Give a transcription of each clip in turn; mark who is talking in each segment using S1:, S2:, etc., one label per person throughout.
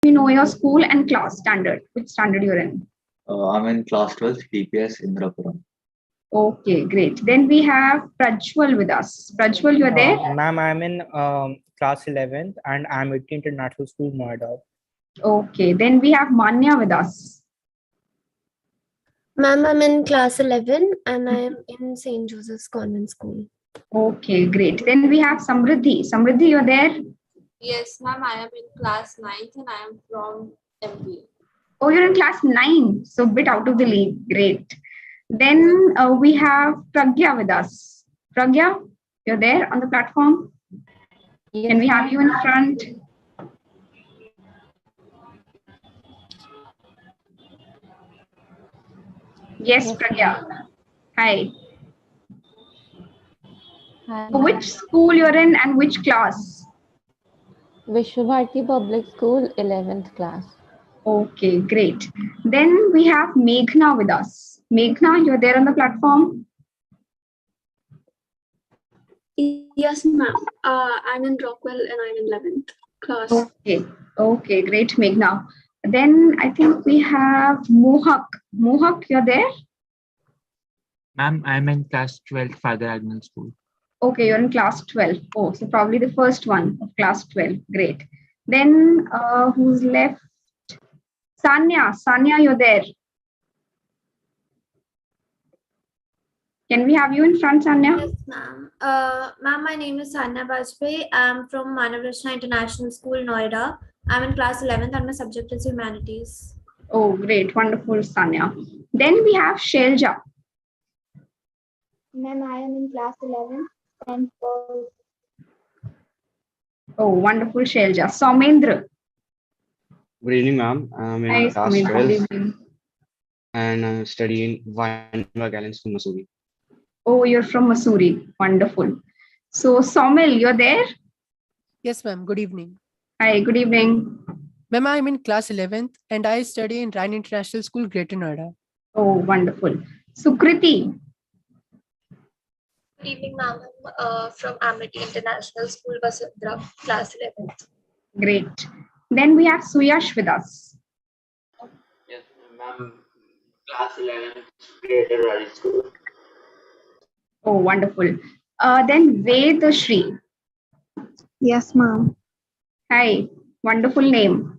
S1: me know your school and class standard. Which standard you're in?
S2: I'm in class 12, DPS Indrapuram.
S1: Okay, great. Then we have Prajwal with us. Prajwal, you're there?
S3: Ma'am, I'm in class 11th and I'm at International School, Noida.
S1: Okay, then we have Manya with us.
S4: Ma'am, I'm in class 11 and I am in St. Joseph's Convent School.
S1: Okay, great. Then we have Samriddhi. Samriddhi, you're there?
S5: Yes, ma'am, I am in class 9th and I am from MP.
S1: Oh, you're in class 9, so a bit out of the league. Great. Then we have Pragya with us. Pragya, you're there on the platform? Yes. Can we have you in front? Yes, Pragya. Hi.
S6: Hi.
S1: Which school you're in and which class?
S6: Vishwabharati Public School, 11th class.
S1: Okay, great. Then we have Meghna with us. Meghna, you're there on the platform?
S7: Yes, ma'am. I'm in Rockwell and I'm in 11th class.
S1: Okay, great, Meghna. Then I think we have Mohak. Mohak, you're there?
S8: Ma'am, I'm in class 12, Father Agnew School.
S1: Okay, you're in class 12. Oh, so probably the first one of class 12. Great. Then who's left? Sanya. Sanya, you're there. Can we have you in front, Sanya?
S4: Yes, ma'am. Ma'am, my name is Sanya Bajpayee. I'm from Manav Rachna International School, Noida. I'm in class 11th and my subject is humanities.
S1: Oh, great. Wonderful, Sanya. Then we have Shelja.
S9: Ma'am, I am in class 11 and
S1: Oh, wonderful, Shelja. Soumendra.
S10: Good evening, ma'am. I'm in
S1: Hi,
S10: class
S1: Soumendra.
S10: 12
S1: Good evening.
S10: and I'm studying Weinberg Allen School, Missouri.
S1: Oh, you're from Missouri. Wonderful. So, Somil, you're there?
S11: Yes, ma'am. Good evening.
S1: Hi, good evening.
S11: Ma'am, I'm in class 11th and I study in Ryan International School, Greater Noida.
S1: Oh, wonderful. Sukriti.
S12: Good evening, ma'am. I'm from Amity International School, Vasundhara, class 11th.
S1: Great. Then we have Suyash with us.
S13: Yes, ma'am. Class 11th, Greater Raleigh School.
S1: Oh, wonderful. Then Vedashri.
S9: Yes, ma'am.
S1: Hi, wonderful name.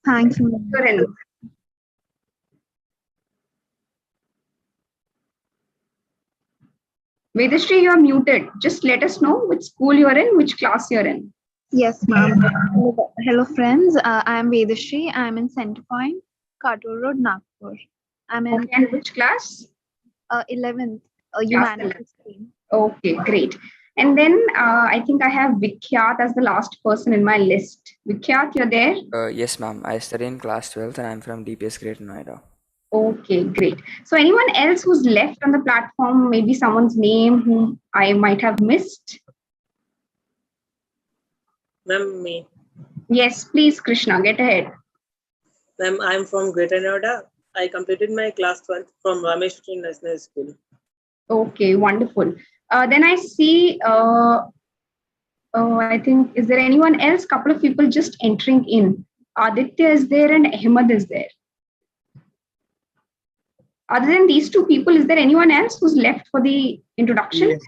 S9: Thank you.
S1: You're in. Vedashri, you're muted. Just let us know which school you're in, which class you're in.
S9: Yes, ma'am. Hello, friends. I am Vedashri. I'm in Centerpoint, Katur Road, Nagpur. I'm in
S1: Okay, and which class?
S9: 11th,
S1: Class
S9: humanities.
S1: 11. Okay, great. And then I think I have Vikhyat as the last person in my list. Vikhyat, you're there?
S14: Yes, ma'am. I study in class 12th and I'm from DPS Greater Noida.
S1: Okay, great. So anyone else who's left on the platform, maybe someone's name whom I might have missed?
S15: Ma'am, me.
S1: Yes, please, Krishna, get ahead.
S15: Ma'am, I'm from Greater Noida. I completed my class 12 from Ramesh National School.
S1: Okay, wonderful. Then I see, I think, is there anyone else? Couple of people just entering in. Aditya is there and Ahmed is there. Other than these two people, is there anyone else who's left for the introduction?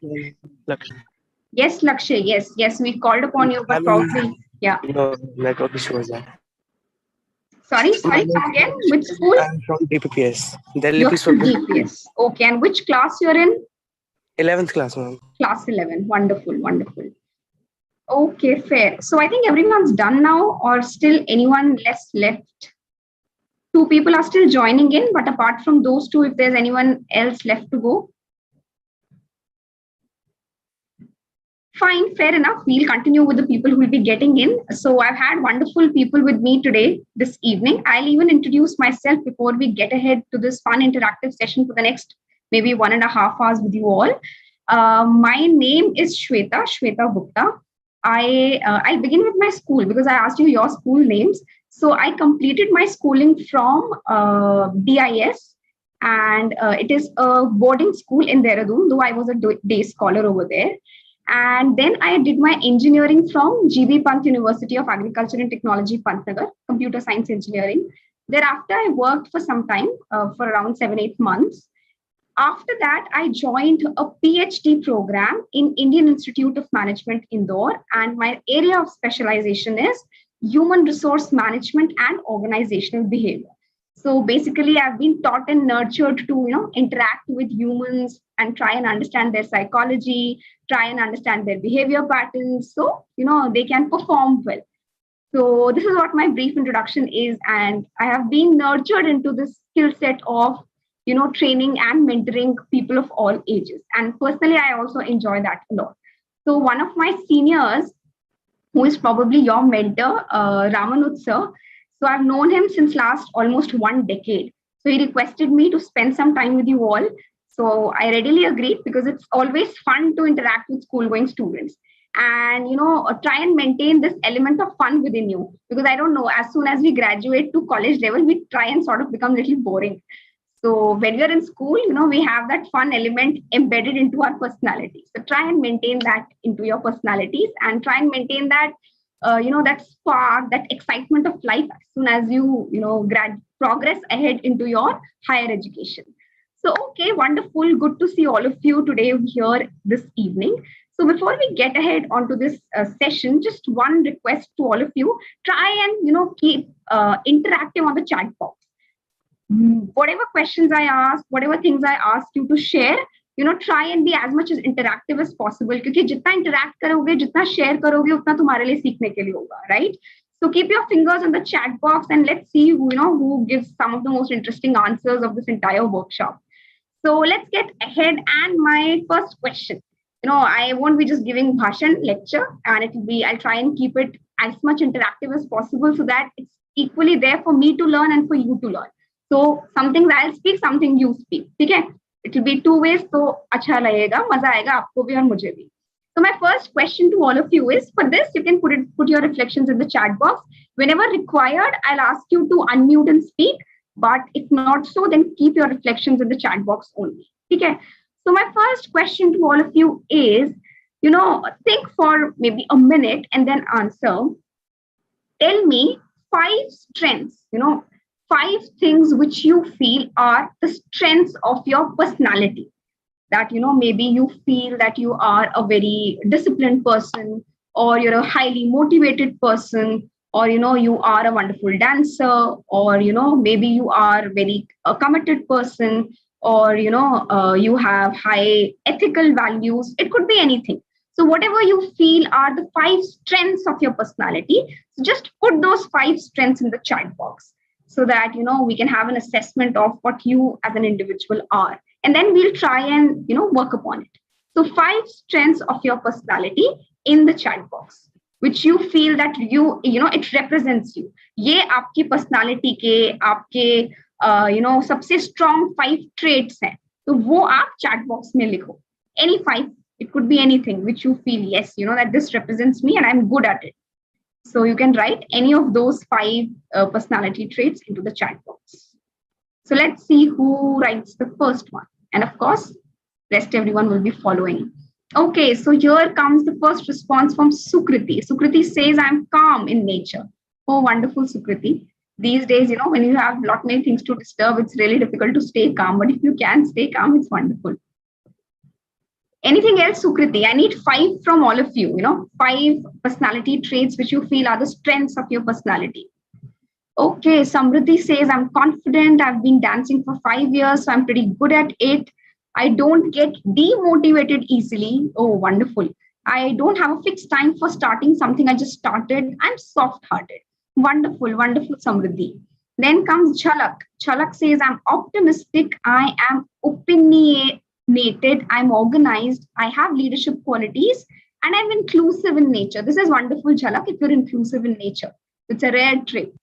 S1: Yes, Lakshay. Yes, we called upon you, but probably, yeah.
S16: No, network issue was that.
S1: Sorry, come again. Which school?
S16: I'm from DPPS.
S1: You're from DPS. Okay, and which class you're in?
S16: 11th class, ma'am.
S1: Class 11. Wonderful. Okay, fair. So I think everyone's done now, or still anyone left? Two people are still joining in, but apart from those two, if there's anyone else left to go. Fine, fair enough. We'll continue with the people who will be getting in. So I've had wonderful people with me today, this evening. I'll even introduce myself before we get ahead to this fun interactive session for the next maybe 1.5 hours with you all. My name is Shweta Gupta. I'll begin with my school because I asked you your school names. So I completed my schooling from DIS, and it is a boarding school in Dehradun, though I was a day scholar over there. And then I did my engineering from GB Pant University of Agriculture and Technology, Pantnagar, computer science engineering. Thereafter, I worked for some time, for around 7-8 months. After that, I joined a PhD program in Indian Institute of Management, Indore, and my area of specialization is human resource management and organizational behavior. So basically, I've been taught and nurtured to, interact with humans and try and understand their psychology, try and understand their behavior patterns, so they can perform well. So this is what my brief introduction is, and I have been nurtured into this skill set of training and mentoring people of all ages. And personally, I also enjoy that a lot. So one of my seniors, who is probably your mentor, Ramanut sir. So I've known him since last almost 1 decade. So he requested me to spend some time with you all. So I readily agreed because it's always fun to interact with school-going students and try and maintain this element of fun within you, because I don't know, as soon as we graduate to college level, we try and sort of become a little boring. So when we are in school, we have that fun element embedded into our personality. So try and maintain that into your personalities and try and maintain that, that spark, that excitement of life as soon as you, progress ahead into your higher education. So, okay, wonderful. Good to see all of you today here this evening. So before we get ahead onto this session, just one request to all of you, try and, keep interactive on the chat box. Whatever questions I ask, whatever things I ask you to share, try and be as much as interactive as possible. क्योंकि जितना interact करोगे, जितना share करोगे, उतना तुम्हारे लिए सीखने के लिए होगा, right? So keep your fingers on the chat box and let's see who gives some of the most interesting answers of this entire workshop. So let's get ahead. And my first question, I won't be just giving bhashan lecture, and I'll try and keep it as much interactive as possible so that it's equally there for me to learn and for you to learn. So some things I'll speak, something you speak. Okay? It will be 2 ways. So अच्छा लगेगा, मजा आएगा आपको भी और मुझे भी. So my first question to all of you is, for this, you can put your reflections in the chat box. Whenever required, I'll ask you to unmute and speak. But if not so, then keep your reflections in the chat box only. Okay? So my first question to all of you is, think for maybe a minute and then answer. Tell me 5 strengths, 5 things which you feel are the strengths of your personality. That, maybe you feel that you are a very disciplined person, or you're a highly motivated person, or, you are a wonderful dancer, or, maybe you are very committed person, or, you have high ethical values. It could be anything. So whatever you feel are the 5 strengths of your personality, so just put those 5 strengths in the chat box, so that we can have an assessment of what you as an individual are, and then we'll try and work upon it. So 5 strengths of your personality in the chat box, which you feel that it represents you. ये आपकी personality के आपके सबसे strong 5 traits हैं, तो वो आप chat box में लिखो. Any 5, it could be anything which you feel, yes, that this represents me and I'm good at it. So you can write any of those 5 personality traits into the chat box. So let's see who writes the first one. And of course, rest everyone will be following. Okay, so here comes the first response from Sukriti. Sukriti says, I'm calm in nature. Oh, wonderful, Sukriti. These days, when you have lot many things to disturb, it's really difficult to stay calm. But if you can stay calm, it's wonderful. Anything else, Sukriti? I need 5 from all of you, 5 personality traits which you feel are the strengths of your personality. Okay, Samruddhi says, I'm confident. I've been dancing for 5 years, so I'm pretty good at it. I don't get demotivated easily. Oh, wonderful. I don't have a fixed time for starting something I just started. I'm soft-hearted. Wonderful, wonderful, Samruddhi. Then comes Chalak. Chalak says, I'm optimistic. I am opinionated. I'm organized. I have leadership qualities. And I'm inclusive in nature. This is wonderful, Chalak, if you're inclusive in nature. It's a rare trait.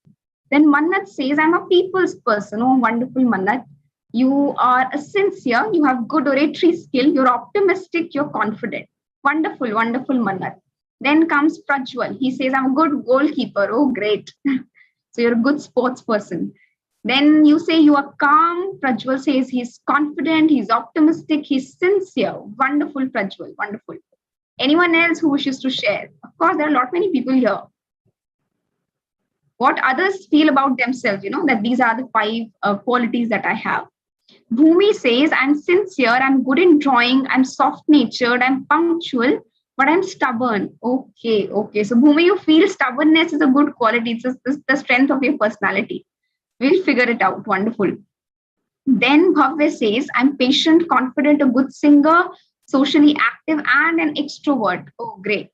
S1: Then Mannat says, I'm a people's person. Oh, wonderful, Mannat. You are a sincere, you have good oratory skill, you're optimistic, you're confident. Wonderful, wonderful, Mannat. Then comes Prajwal. He says, I'm a good goalkeeper. Oh, great. So you're a good sports person. Then you say you are calm. Prajwal says he's confident, he's optimistic, he's sincere. Wonderful, Prajwal, wonderful. Anyone else who wishes to share? Of course, there are a lot many people here. What others feel about themselves, that these are the 5 qualities that I have. Bhumi says, I'm sincere, I'm good in drawing, I'm soft-natured, I'm punctual, but I'm stubborn. Okay. So Bhumi, you feel stubbornness is a good quality. It's the strength of your personality. We'll figure it out. Wonderful. Then Bhavya says, I'm patient, confident, a good singer, socially active, and an extrovert. Oh, great.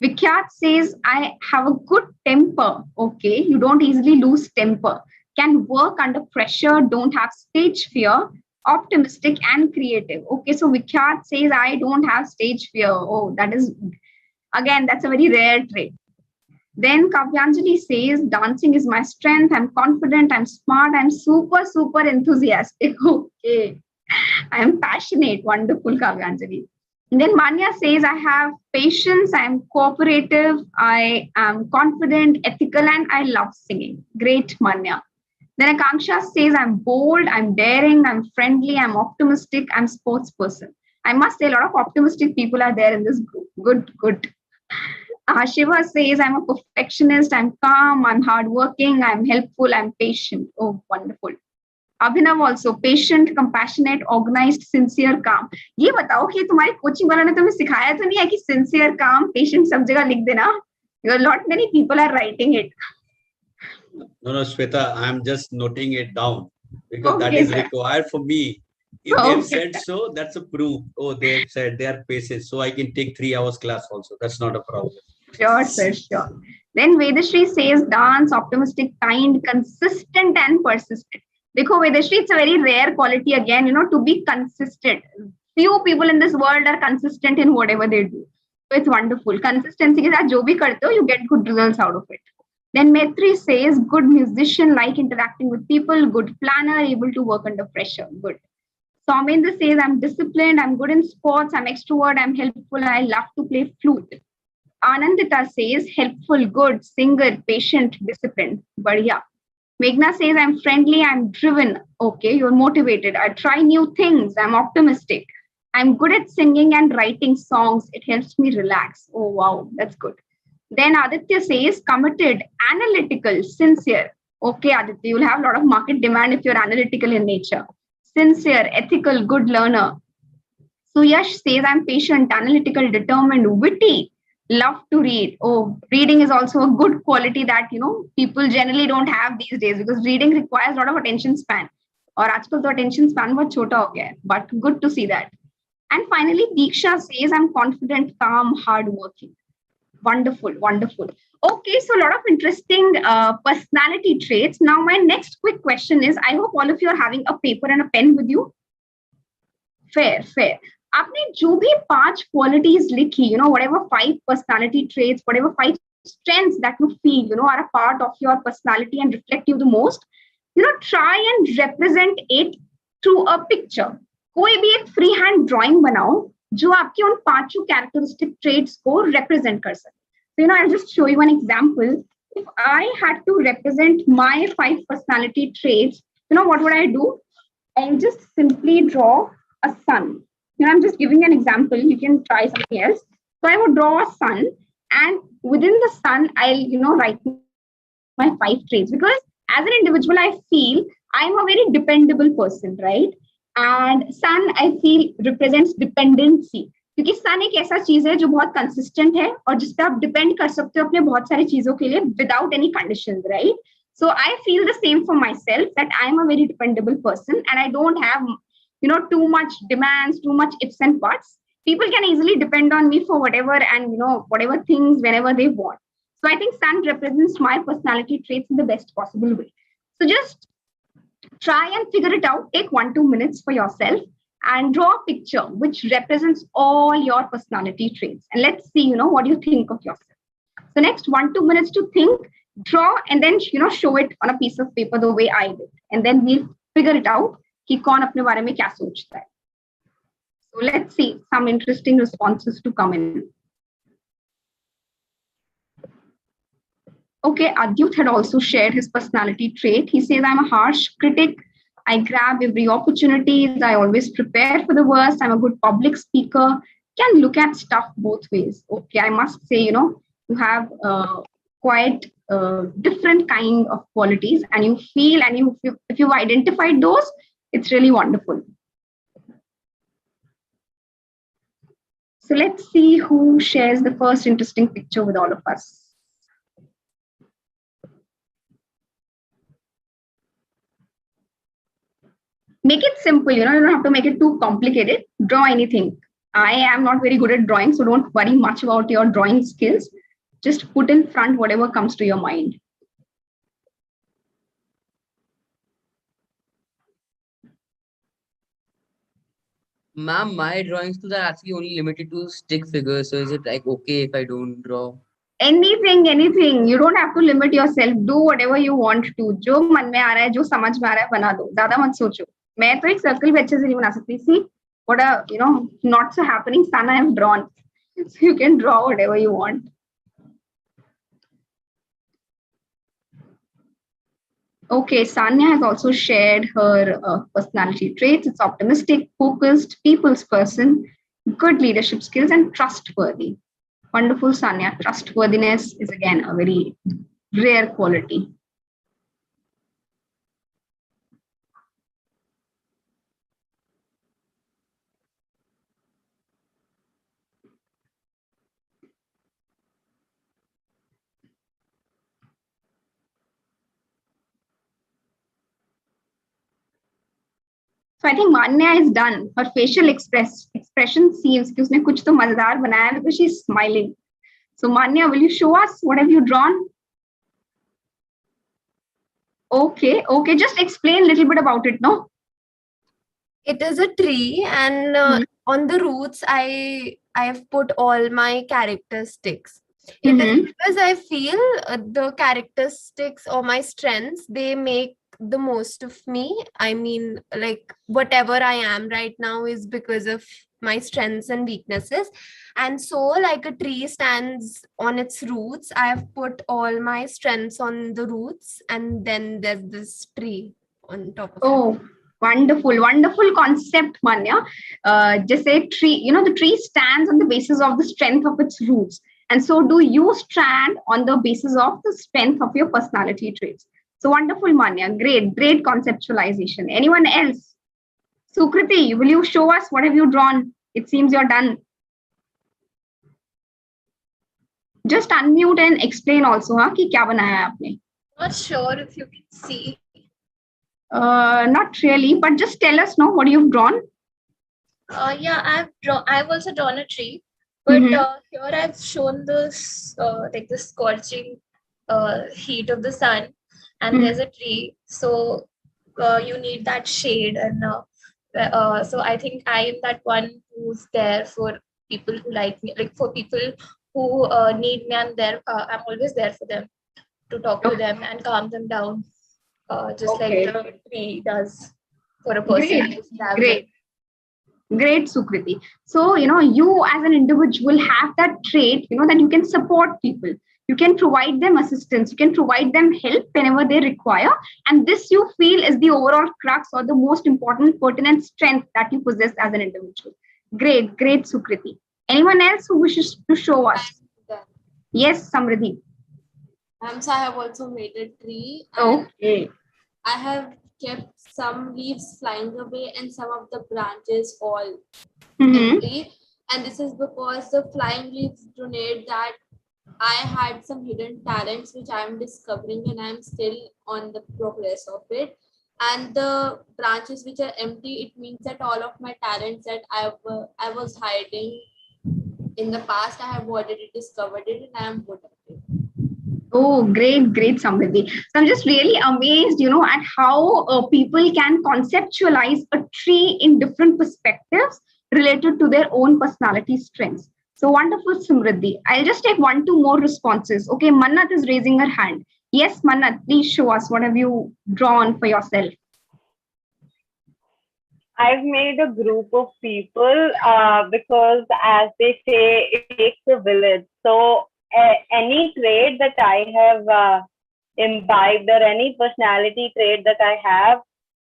S1: Vikyat says, I have a good temper. Okay, you don't easily lose temper. Can work under pressure, don't have stage fear, optimistic and creative. Okay, so Vikyat says, I don't have stage fear. Oh, that's a very rare trait. Then Kavyanjali says, dancing is my strength. I'm confident, I'm smart, I'm super, super enthusiastic. Okay, I'm passionate. Wonderful, Kavyanjali. And then Manya says, I have patience, I'm cooperative, I am confident, ethical, and I love singing. Great, Manya. Then Akanksha says, I'm bold, I'm daring, I'm friendly, I'm optimistic, I'm sports person. I must say a lot of optimistic people are there in this group. Good. Shiva says, I'm a perfectionist, I'm calm, I'm hardworking, I'm helpful, I'm patient. Oh, wonderful. Abhinav also, patient, compassionate, organized, sincere, calm. ये बताओ कि तुम्हारे coaching वालों ने तुम्हें सिखाया तो नहीं है कि sincere, calm, patient सब जगह लिख देना? A lot many people are writing it.
S17: No, Shweta, I'm just noting it down because that is required for me. If they've said so, that's a proof. Oh, they've said they are patient, so I can take 3 hours class also. That's not a problem.
S1: Sure, sir, sure. Then Vedashri says, dance, optimistic, kind, consistent, and persistent. Dekho, Vedashri, it's a very rare quality again, to be consistent. Few people in this world are consistent in whatever they do. So it's wonderful. Consistency ke saath jo bhi karte ho, you get good results out of it. Then Maitri says, good musician, like interacting with people, good planner, able to work under pressure. Good. Soumendra says, I'm disciplined, I'm good in sports, I'm extrovert, I'm helpful, I love to play flute. Anandita says, helpful, good, singer, patient, disciplined. Badhiya. Meghna says, I'm friendly, I'm driven. Okay, you're motivated. I try new things. I'm optimistic. I'm good at singing and writing songs. It helps me relax. Oh, wow, that's good. Then Aditya says, committed, analytical, sincere. Okay, Aditya, you'll have a lot of market demand if you're analytical in nature. Sincere, ethical, good learner. Suyash says, I'm patient, analytical, determined, witty. Love to read. Oh, reading is also a good quality that, people generally don't have these days because reading requires a lot of attention span. Or aajkal to attention span bahut chota ho gaya hai, but good to see that. And finally, Deeksha says, I'm confident, calm, hardworking. Wonderful, wonderful. Okay, so a lot of interesting personality traits. Now, my next quick question is, I hope all of you are having a paper and a pen with you. Fair. आपने जो भी 5 qualities लिखी, whatever 5 personality traits, whatever 5 strengths that you feel, are a part of your personality and reflect you the most, try and represent it through a picture. कोई भी एक free hand drawing बनाओ जो आपकी उन 5 characteristic traits को represent कर सके. So, I'll just show you an example. If I had to represent my 5 personality traits, what would I do? I'll just simply draw a sun. I'm just giving an example. You can try something else. So I would draw a sun, and within the sun, I'll, write my 5 traits, because as an individual, I feel I'm a very dependable person, right? And sun, I feel, represents dependency. क्योंकि sun एक ऐसा चीज है जो बहुत consistent है और जिस पे आप depend कर सकते हो अपने बहुत सारी चीजों के लिए without any conditions, right? So I feel the same for myself, that I'm a very dependable person and I don't have too much demands, too much ifs and buts. People can easily depend on me for whatever and, whatever things whenever they want. So I think sun represents my personality traits in the best possible way. So just try and figure it out. Take 1-2 minutes for yourself and draw a picture which represents all your personality traits. And let's see, what you think of yourself. So next 1-2 minutes to think, draw, and then, show it on a piece of paper the way I did. And then we'll figure it out. कि कौन अपने बारे में क्या सोचता है. So let's see some interesting responses to come in. Okay, Adyut had also shared his personality trait. He says, I'm a harsh critic. I grab every opportunity. I always prepare for the worst. I'm a good public speaker. can look at stuff both ways. Okay, I must say, you have quite different kind of qualities, and you feel, and if you've identified those, it's really wonderful. So let's see who shares the first interesting picture with all of us. Make it simple, you don't have to make it too complicated. Draw anything. I am not very good at drawing, so don't worry much about your drawing skills. Just put in front whatever comes to your mind.
S18: Ma'am, my drawing skills are actually only limited to stick figures. So is it like okay if I don't draw?
S1: Anything. You don't have to limit yourself. Do whatever you want to. जो मन में आ रहा है, जो समझ में आ रहा है, बना दो. ज़्यादा मत सोचो. मैं तो एक सर्कल भी अच्छे से नहीं बना सकती. See what not so happening. Sana have drawn. So you can draw whatever you want. Okay, Sanya has also shared her personality traits. It's optimistic, focused, people's person, good leadership skills, and trustworthy. Wonderful, Sanya. Trustworthiness is again a very rare quality. So I think Manya is done. Her facial expression seems कि उसने कुछ तो मजेदार बनाया है because she's smiling. So Manya, will you show us what have you drawn? Okay. Just explain a little bit about it, no?
S19: It is a tree, and on the roots, I have put all my characteristics. It is because I feel the characteristics or my strengths, they make the most of me. I mean, like whatever I am right now is because of my strengths and weaknesses. And so, like a tree stands on its roots, I have put all my strengths on the roots, and then there's this tree on top of it.
S1: Wonderful concept, Manya. Just say tree, the tree stands on the basis of the strength of its roots. And so do you stand on the basis of the strength of your personality traits. So wonderful, Manya. Great conceptualization. Anyone else? Sukriti, will you show us what have you drawn? It seems you're done. Just unmute and explain also, कि क्या बनाया है आपने?
S12: Not sure if you can see.
S1: Not really, but just tell us, what you've drawn.
S12: Yeah, I've also drawn a tree, but here I've shown this like the scorching heat of the sun, and there's a tree, so you need that shade, and so I think I am that one who's there for people who like me, like for people who need me. I'm there. I'm always there for them, to talk to them and calm them down. Just like the tree does for a person who's traveling.
S1: Great, Sukriti. So, you as an individual have that trait, that you can support people. You can provide them assistance. You can provide them help whenever they require. And this you feel is the overall crux or the most important pertinent strength that you possess as an individual. Great, Sukriti. Anyone else who wishes to show us? Yes, Samriddhi.
S5: So I have also made a tree.
S1: Okay.
S5: I have kept some leaves flying away and some of the branches all empty. And this is because the flying leaves donate that I had some hidden talents which I am discovering, and I am still on the progress of it. And the branches which are empty, it means that all of my talents that I was hiding in the past, I have already discovered it, and I am good at it.
S1: Oh, great, Samriddhi. So I'm just really amazed, at how people can conceptualize a tree in different perspectives related to their own personality strengths. So wonderful, Samriddhi. I'll just take 1-2 more responses. Okay, Mannat is raising her hand. Yes, Mannat, please show us what have you drawn for yourself.
S20: I've made a group of people because, as they say, it takes a village. So any trait that I have imbibed or any personality trait that I have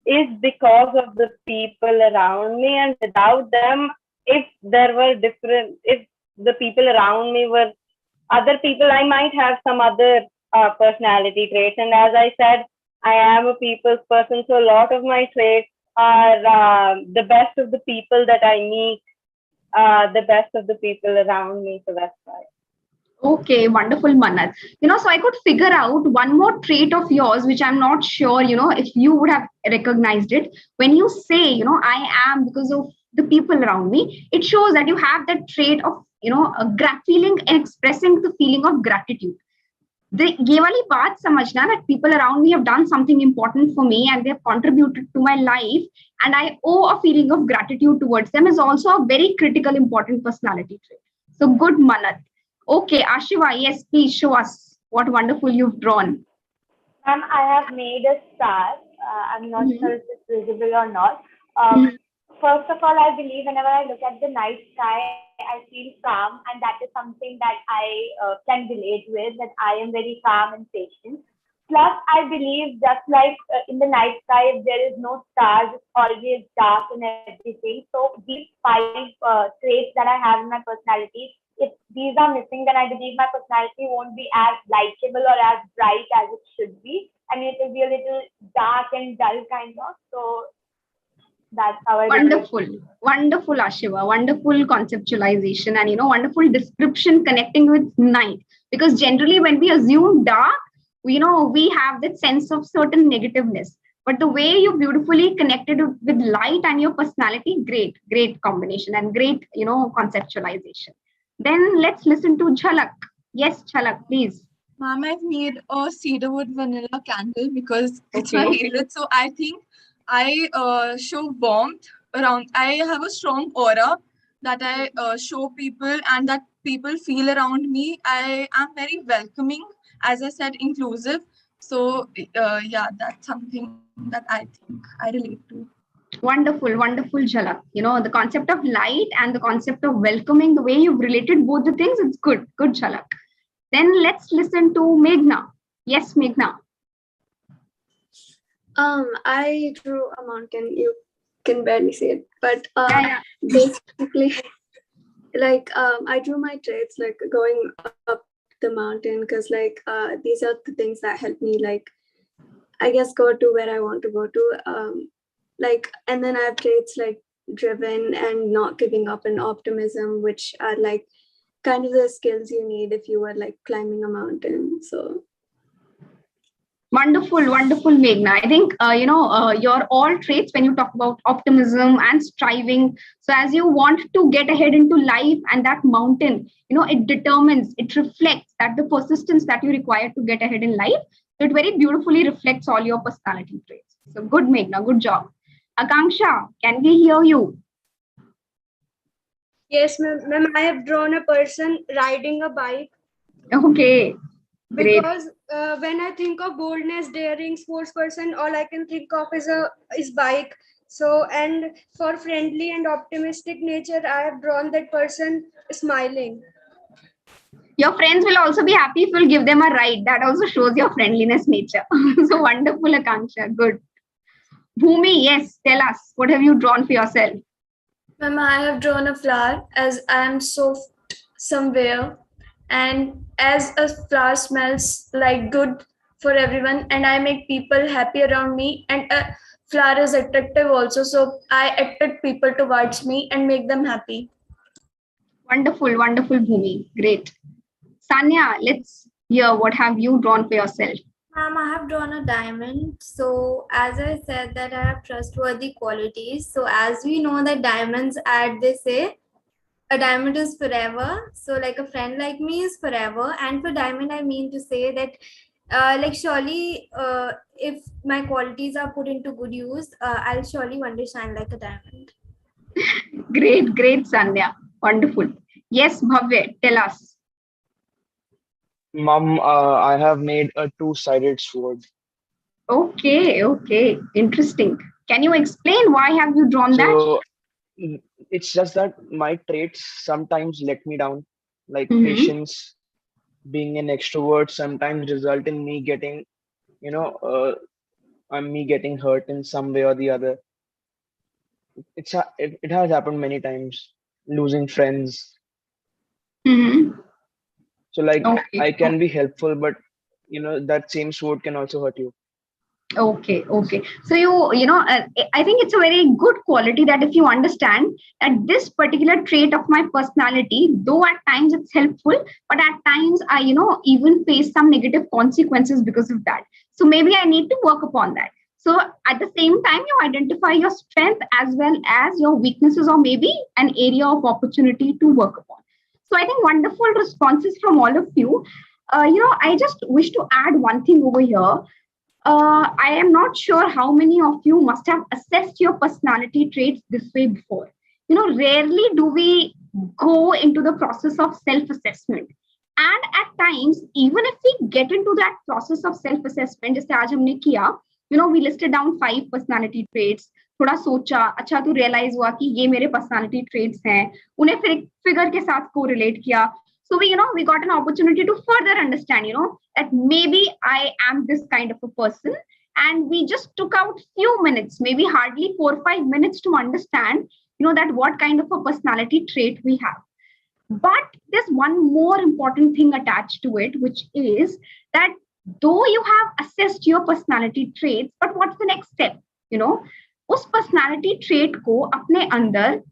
S20: is because of the people around me, and without them, if there were different, if the people around me were other people, I might have some other personality traits. And as I said, I am a people's person, so a lot of my traits are the best of the people that I meet, the best of the people around me. So that's why.
S1: Okay, wonderful, Manat. So I could figure out one more trait of yours, which I'm not sure, if you would have recognized it. When you say, I am because of the people around me, it shows that you have that trait of, feeling and expressing the feeling of gratitude. ये वाली बात समझना that people around me have done something important for me and they have contributed to my life and I owe a feeling of gratitude towards them is also a very critical, important personality trait. So good, Manat. Okay, Ashiva, yes, please show us what wonderful you've drawn.
S20: Ma'am, I have made a star. I'm not sure if it's visible or not. First of all, I believe whenever I look at the night sky, I feel calm, and that is something that I can relate with, that I am very calm and patient. Plus, I believe just like in the night sky, if there is no stars, it's always dark and everything. So these five traits that I have in my personality, if these are missing, then I believe my personality won't be as likable or as bright as it should be. I mean, it will be a little dark and dull kind of. So that's how I
S1: Wonderful, Ashiva. Wonderful conceptualization and wonderful description connecting with night. Because generally, when we assume dark, we have that sense of certain negativeness. But the way you beautifully connected with light and your personality, great combination and great conceptualization. Then let's listen to Jhalak. Yes, Jhalak, please.
S21: Ma'am, I've made a cedarwood vanilla candle because it's my favorite. So I think I show warmth around. I have a strong aura that I show people and that people feel around me. I am very welcoming, as I said, inclusive. So yeah, that's something that I think I relate to.
S1: Wonderful, Jhalak. The concept of light and the concept of welcoming, the way you've related both the things, it's good, Jhalak. Then let's listen to Meghna. Yes, Meghna.
S7: I drew a mountain. You can barely see it, but basically, like I drew my traits like going up the mountain because these are the things that help me I guess go to where I want to go to. And then I have traits like driven and not giving up and optimism, which are kind of the skills you need if you were climbing a mountain. So
S1: wonderful, Meghna. I think your all traits when you talk about optimism and striving. So as you want to get ahead into life and that mountain, it reflects that the persistence that you require to get ahead in life. So it very beautifully reflects all your personality traits. So good, Meghna, good job. Akanksha, can we hear you?
S22: Yes, ma'am. I have drawn a person riding a bike.
S1: Okay. Great.
S22: Because when I think of boldness, daring, sports person, all I can think of is bike. So, and for friendly and optimistic nature, I have drawn that person smiling.
S1: Your friends will also be happy if you'll give them a ride. That also shows your friendliness nature. So wonderful, Akanksha. Good. Bhumi, yes, tell us, what have you drawn for yourself?
S4: Ma'am, I have drawn a flower as I am soft somewhere, and as a flower smells like good for everyone, and I make people happy around me, and a flower is attractive also, so I attract people towards me and make them happy.
S1: Wonderful, Bhumi. Great. Sanya, let's hear what have you drawn for yourself.
S4: Ma'am, I have drawn a diamond. So as I said that I have trustworthy qualities. So as we know that diamonds they say a diamond is forever. So like a friend like me is forever. And for diamond, I mean to say that surely if my qualities are put into good use, I'll surely one day shine like a diamond.
S1: Great, Sanya. Wonderful. Yes, Bhavya, tell us.
S16: Mom, I have made a two-sided sword.
S1: Okay. Interesting. Can you explain why have you drawn that?
S16: It's just that my traits sometimes let me down, like patience, being an extrovert, sometimes result in me getting, me getting hurt in some way or the other. It has happened many times. losing friends.
S1: Mm-hmm.
S16: So like
S1: Okay.
S16: I can be helpful, but that same sword can also hurt you.
S1: Okay, okay. So I think it's a very good quality that if you understand that this particular trait of my personality, though at times it's helpful, but at times I, even face some negative consequences because of that. So maybe I need to work upon that. So at the same time, you identify your strength as well as your weaknesses, or maybe an area of opportunity to work upon. So I think wonderful responses from all of you. I just wish to add one thing over here. I am not sure how many of you must have assessed your personality traits this way before. Rarely do we go into the process of self assessment. And at times, even if we get into that process of self assessment, जैसे आज हमने किया, we listed down 5 personality traits. थोड़ा सोचा, अच्छा तो realize हुआ कि ये मेरे personality traits हैं, उन्हें फिर एक figure के साथ correlate किया. So we got an opportunity to further understand, that maybe I am this kind of a person. And we just took out few minutes, maybe hardly 4 or 5 minutes to understand, that what kind of a personality trait we have. But there's one more important thing attached to it, which is that though you have assessed your personality traits, but what's the next step? उस personality trait को अपने अंदर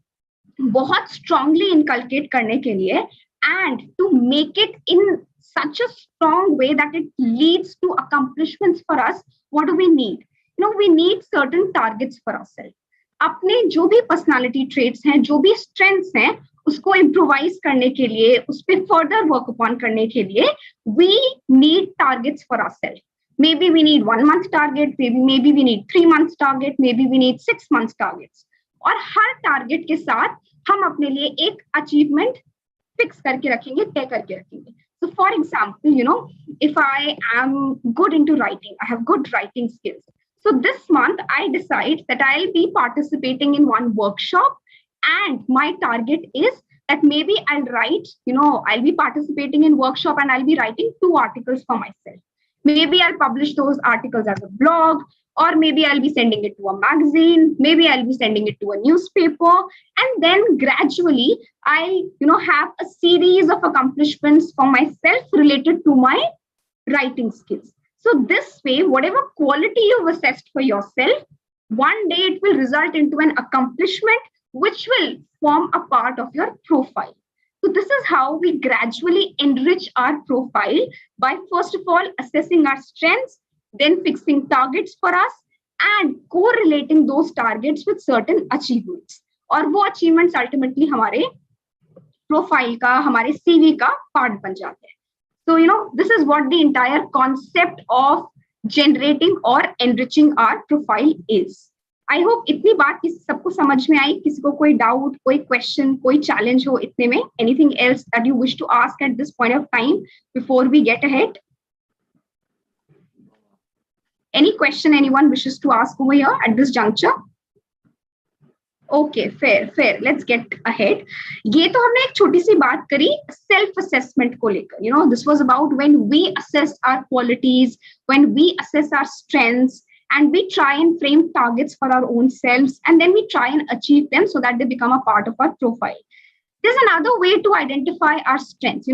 S1: बहुत strongly inculcate करने के लिए, and to make it in such a strong way that it leads to accomplishments for us, what do we need? We need certain targets for ourselves. अपने जो भी personality traits हैं, जो भी strengths हैं, उसको improvise करने के लिए, उस पे further work upon करने के लिए, we need targets for ourselves. Maybe we need 1 month target, maybe we need 3 months target, maybe we need 6 months targets. और हर target के साथ हम अपने लिए एक achievement fix करके रखेंगे, तय करके रखेंगे. So for example, if I am good into writing, I have good writing skills. So this month I decide that I'll be participating in one workshop, and my target is that maybe I'll write, I'll be participating in workshop and I'll be writing 2 articles for myself. Maybe I'll publish those articles as a blog, or maybe I'll be sending it to a magazine, maybe I'll be sending it to a newspaper, and then gradually I'll, have a series of accomplishments for myself related to my writing skills. So this way, whatever quality you've assessed for yourself, one day it will result into an accomplishment which will form a part of your profile. So this is how we gradually enrich our profile by first of all assessing our strengths, then fixing targets for us, and correlating those targets with certain achievements. और वो achievements ultimately हमारे profile का, हमारे CV का part बन जाते हैं. So this is what the entire concept of generating or enriching our profile is. I hope इतनी बात सबको समझ में आई. किसी को कोई doubt, कोई question, कोई challenge हो इतने में? Anything else that you wish to ask at this point of time before we get ahead? Any question anyone wishes to ask over here at this juncture? Okay, fair. Let's get ahead. ये तो हमने एक छोटी सी बात करी self assessment को लेकर. This was about when we assess our qualities, when we assess our strengths, and we try and frame targets for our own selves, and then we try and achieve them so that they become a part of our profile. There's another way to identify our strengths.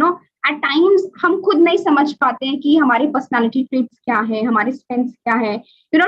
S1: At times हम खुद नहीं समझ पाते हैं कि हमारे personality traits क्या हैं, हमारे strengths क्या हैं.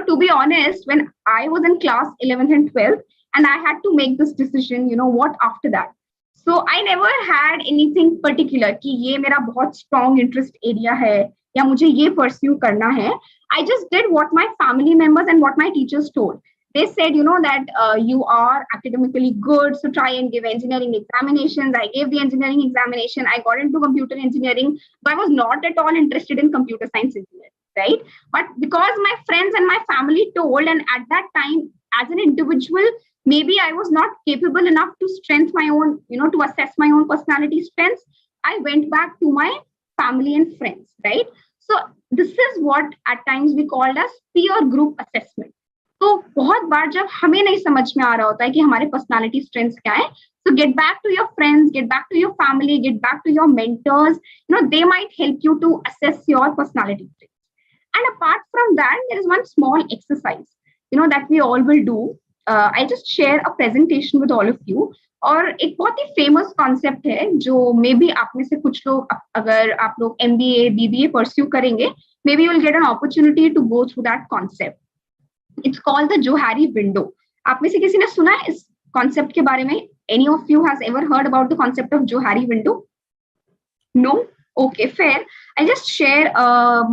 S1: To be honest, when I was in class 11th and 12th, and I had to make this decision, what after that. So I never had anything particular कि ये मेरा बहुत strong interest area है या मुझे ये pursue करना है. I just did what my family members and what my teachers told. They said, that you are academically good, so try and give engineering examinations. I gave the engineering examination. I got into computer engineering, but I was not at all interested in computer science engineering, right? But because my friends and my family told, and at that time, as an individual, maybe I was not capable enough to strengthen my own, to assess my own personality strengths, I went back to my family and friends, right? So this is what at times we called as peer group assessment. तो बहुत बार जब हमें नहीं समझ में आ रहा होता है कि हमारे पर्सनालिटी स्ट्रेंथ्स क्या है, so get back to your friends, get back to your family, get back to your mentors. They might help you to assess your personality traits. And apart from that, there is one small exercise, that we all will do. I'll just share a presentation with all of you. और एक बहुत ही famous concept है जो may be आप में से कुछ लोग, अगर आप लोग MBA BBA परस्यू करेंगे, may be will get an opportunity to go through that concept. It's called the Johari window. आप में से किसी ने सुना है इस कॉन्सेप्ट के बारे में? Any of you has ever heard about the concept of Johari window? No? Okay, fair. I'll just share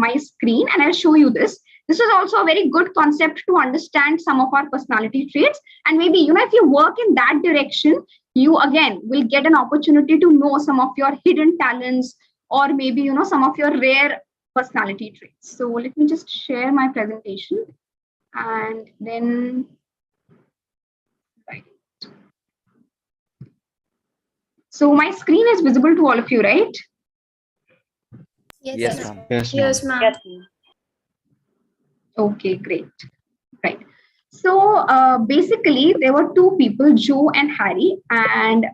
S1: my screen and I'll show you this. This is also a very good concept to understand some of our personality traits. And maybe, if you work in that direction, you again will get an opportunity to know some of your hidden talents or maybe, some of your rare personality traits. So let me just share my presentation and then, right. So my screen is visible to all of you, right?
S14: Yes, ma'am.
S4: Yes, ma'am.
S20: Yes,
S1: Okay, great. Right. So basically, there were two people, Joe and Harry, and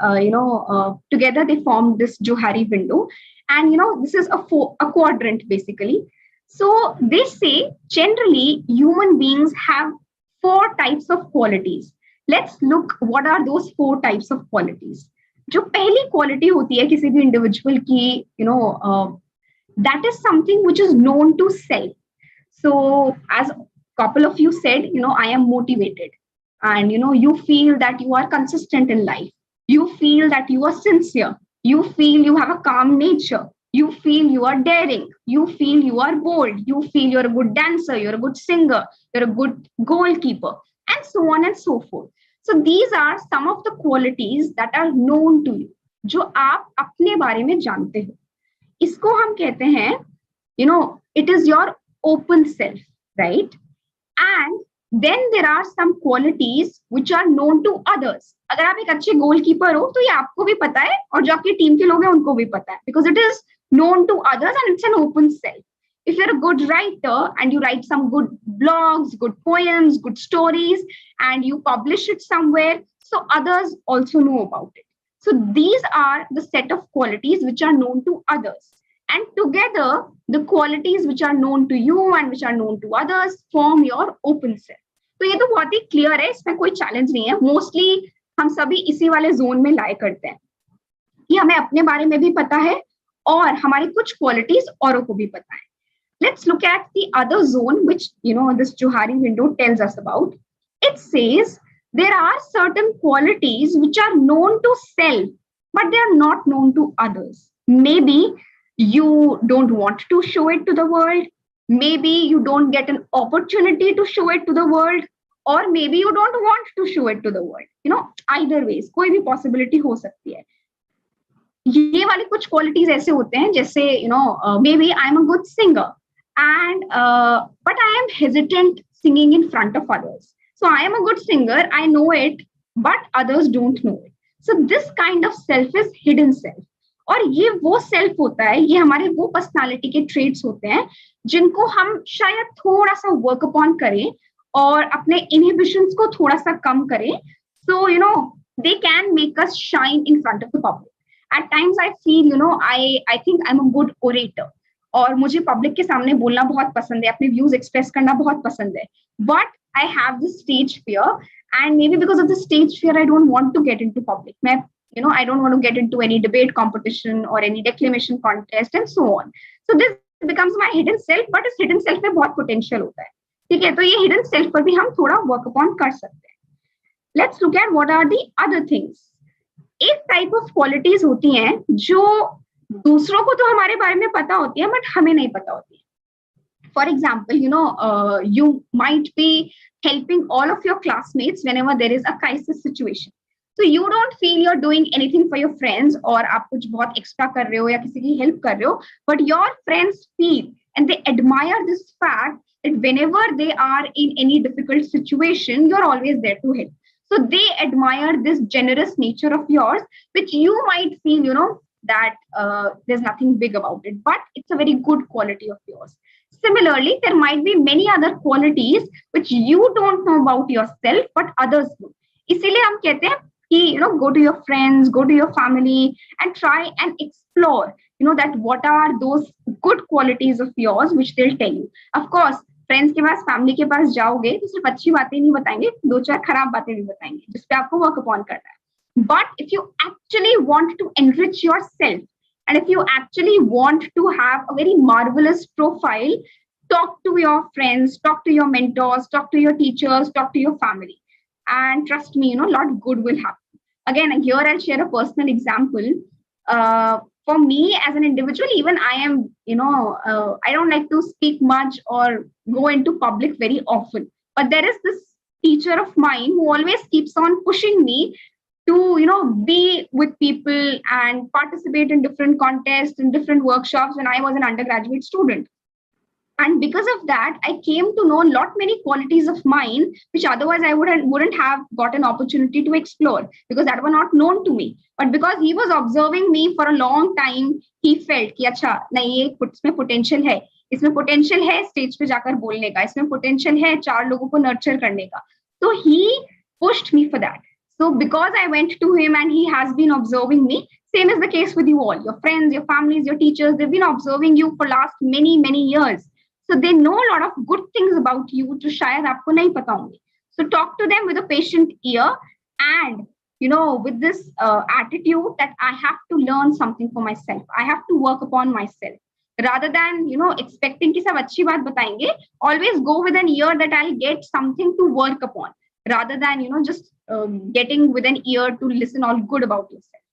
S1: together they formed this Joe-Harry window. And this is a quadrant basically. So they say generally human beings have 4 types of qualities. Let's look what are those 4 types of qualities. जो पहली quality होती है किसी भी individual की, that is something which is known to self. So as a couple of you said, I am motivated, and you feel that you are consistent in life. You feel that you are sincere. You feel you have a calm nature. You feel you are daring. You feel you are bold. You feel you're a good dancer. You're a good singer. You're a good goalkeeper, and so on and so forth. So these are some of the qualities that are known to you, जो आप अपने बारे में जानते हो. इसको हम कहते हैं, it is your open self, right? And then there are some qualities which are known to others. अगर आप एक अच्छे गोलकीपर हो तो ये आपको भी पता है और जो आपकी टीम के लोग हैं उनको भी पता है, because it is known to others and it's an open self. If you're a good writer and you write some good blogs, good poems, good stories, and you publish it somewhere, so others also know about it. So these are the set of qualities which are known to others. And together, the qualities which are known to you and which are known to others form your open self. तो ये तो बहुत ही clear है, इसमें कोई challenge नहीं है. Mostly हम सभी इसी वाले जोन में लाए करते हैं कि हमें अपने बारे में भी पता है और हमारी कुछ क्वालिटीज औरों को भी पता है. Let's look at the other zone which this Johari window tells us about. It says there are certain qualities which are known to self, but they are not known to others. Maybe you don't want to show it to the world. Maybe you don't get an opportunity to show it to the world, or maybe you don't want to show it to the world. Either ways, कोई भी possibility हो सकती है. ये वाली कुछ qualities ऐसे होते हैं जैसे maybe I'm a good singer and but I am hesitant singing in front of others. So I am a good singer, I know it, but others don't know it. So this kind of self is hidden self. और ये वो self होता है, ये हमारे वो personality के traits होते हैं जिनको हम शायद थोड़ा सा वर्क अपॉन करें और अपने इनहिबिशंस को थोड़ा सा कम करें. So they can make us shine in front of the public. At times I feel I think I am a good orator, और मुझे पब्लिक के सामने बोलना बहुत पसंद है, अपने व्यूज एक्सप्रेस करना बहुत पसंद है. But I have this stage fear, and may be because of the stage fear I don't want to get into public. मैं I don't want to get into any debate competition or any declamation contest and so on. So this becomes my hidden self, but इस hidden self में बहुत potential होता है. ठीक है, तो ये hidden self पर भी हम थोड़ा work upon कर सकते हैं. Let's look at what are the other things. एक type of qualities होती हैं जो दूसरों को तो हमारे बारे में पता होती है, but हमें नहीं पता होती है. For example, you might be helping all of your classmates whenever there is a crisis situation. So you don't feel you're doing anything for your friends और आप कुछ बहुत extra कर रहे हो या किसी की help कर रहे हो, but your friends feel and they admire this fact that whenever they are in any difficult situation, you're always there to help. So they admire this generous nature of yours, which you might feel, that there's nothing big about it, but it's a very good quality of yours. Similarly, there might be many other qualities which you don't know about yourself, but others do. इसीलिए हम कहते हैं go to your friends, go to your family and try and explore, that what are those good qualities of yours which they'll tell you. Of course, friends के पास, family के पास जाओगे तो सिर्फ अच्छी बातें नहीं बताएंगे, 2-4 खराब बातें भी बताएंगे जिसपे आपको वर्क अपॉन करना है. But if you actually want to enrich yourself, and if you actually want to have a very marvelous profile, talk to your friends, talk to your mentors, talk to your teachers, talk to your family. And trust me, a lot of good will happen. Again, here I'll share a personal example. For me as an individual, even I am, I don't like to speak much or go into public very often. But there is this teacher of mine who always keeps on pushing me to be with people and participate in different contests and different workshops when I was an undergraduate student. And because of that, I came to know a lot many qualities of mine which otherwise I wouldn't have got an opportunity to explore because that were not known to me. But because he was observing me for a long time, he felt कि अच्छा नहीं ये इसमें potential है, इसमें potential है stage पे जाकर बोलने का, इसमें potential है 4 लोगों को nurture करने का. So he pushed me for that. So because I went to him and he has been observing me, same is the case with you all, your friends, your families, your teachers, they've been observing you for last many, many years. So they know a lot of good things about you जो शायद आपको नहीं पता होंगे. So talk to them with a patient ear and with this attitude that I have to learn something for myself. I have to work upon myself. Rather than expecting कि सब अच्छी बात बताएंगे, always go with an ear that I'll get something to work upon. Rather than just getting with an ear to listen all good about yourself.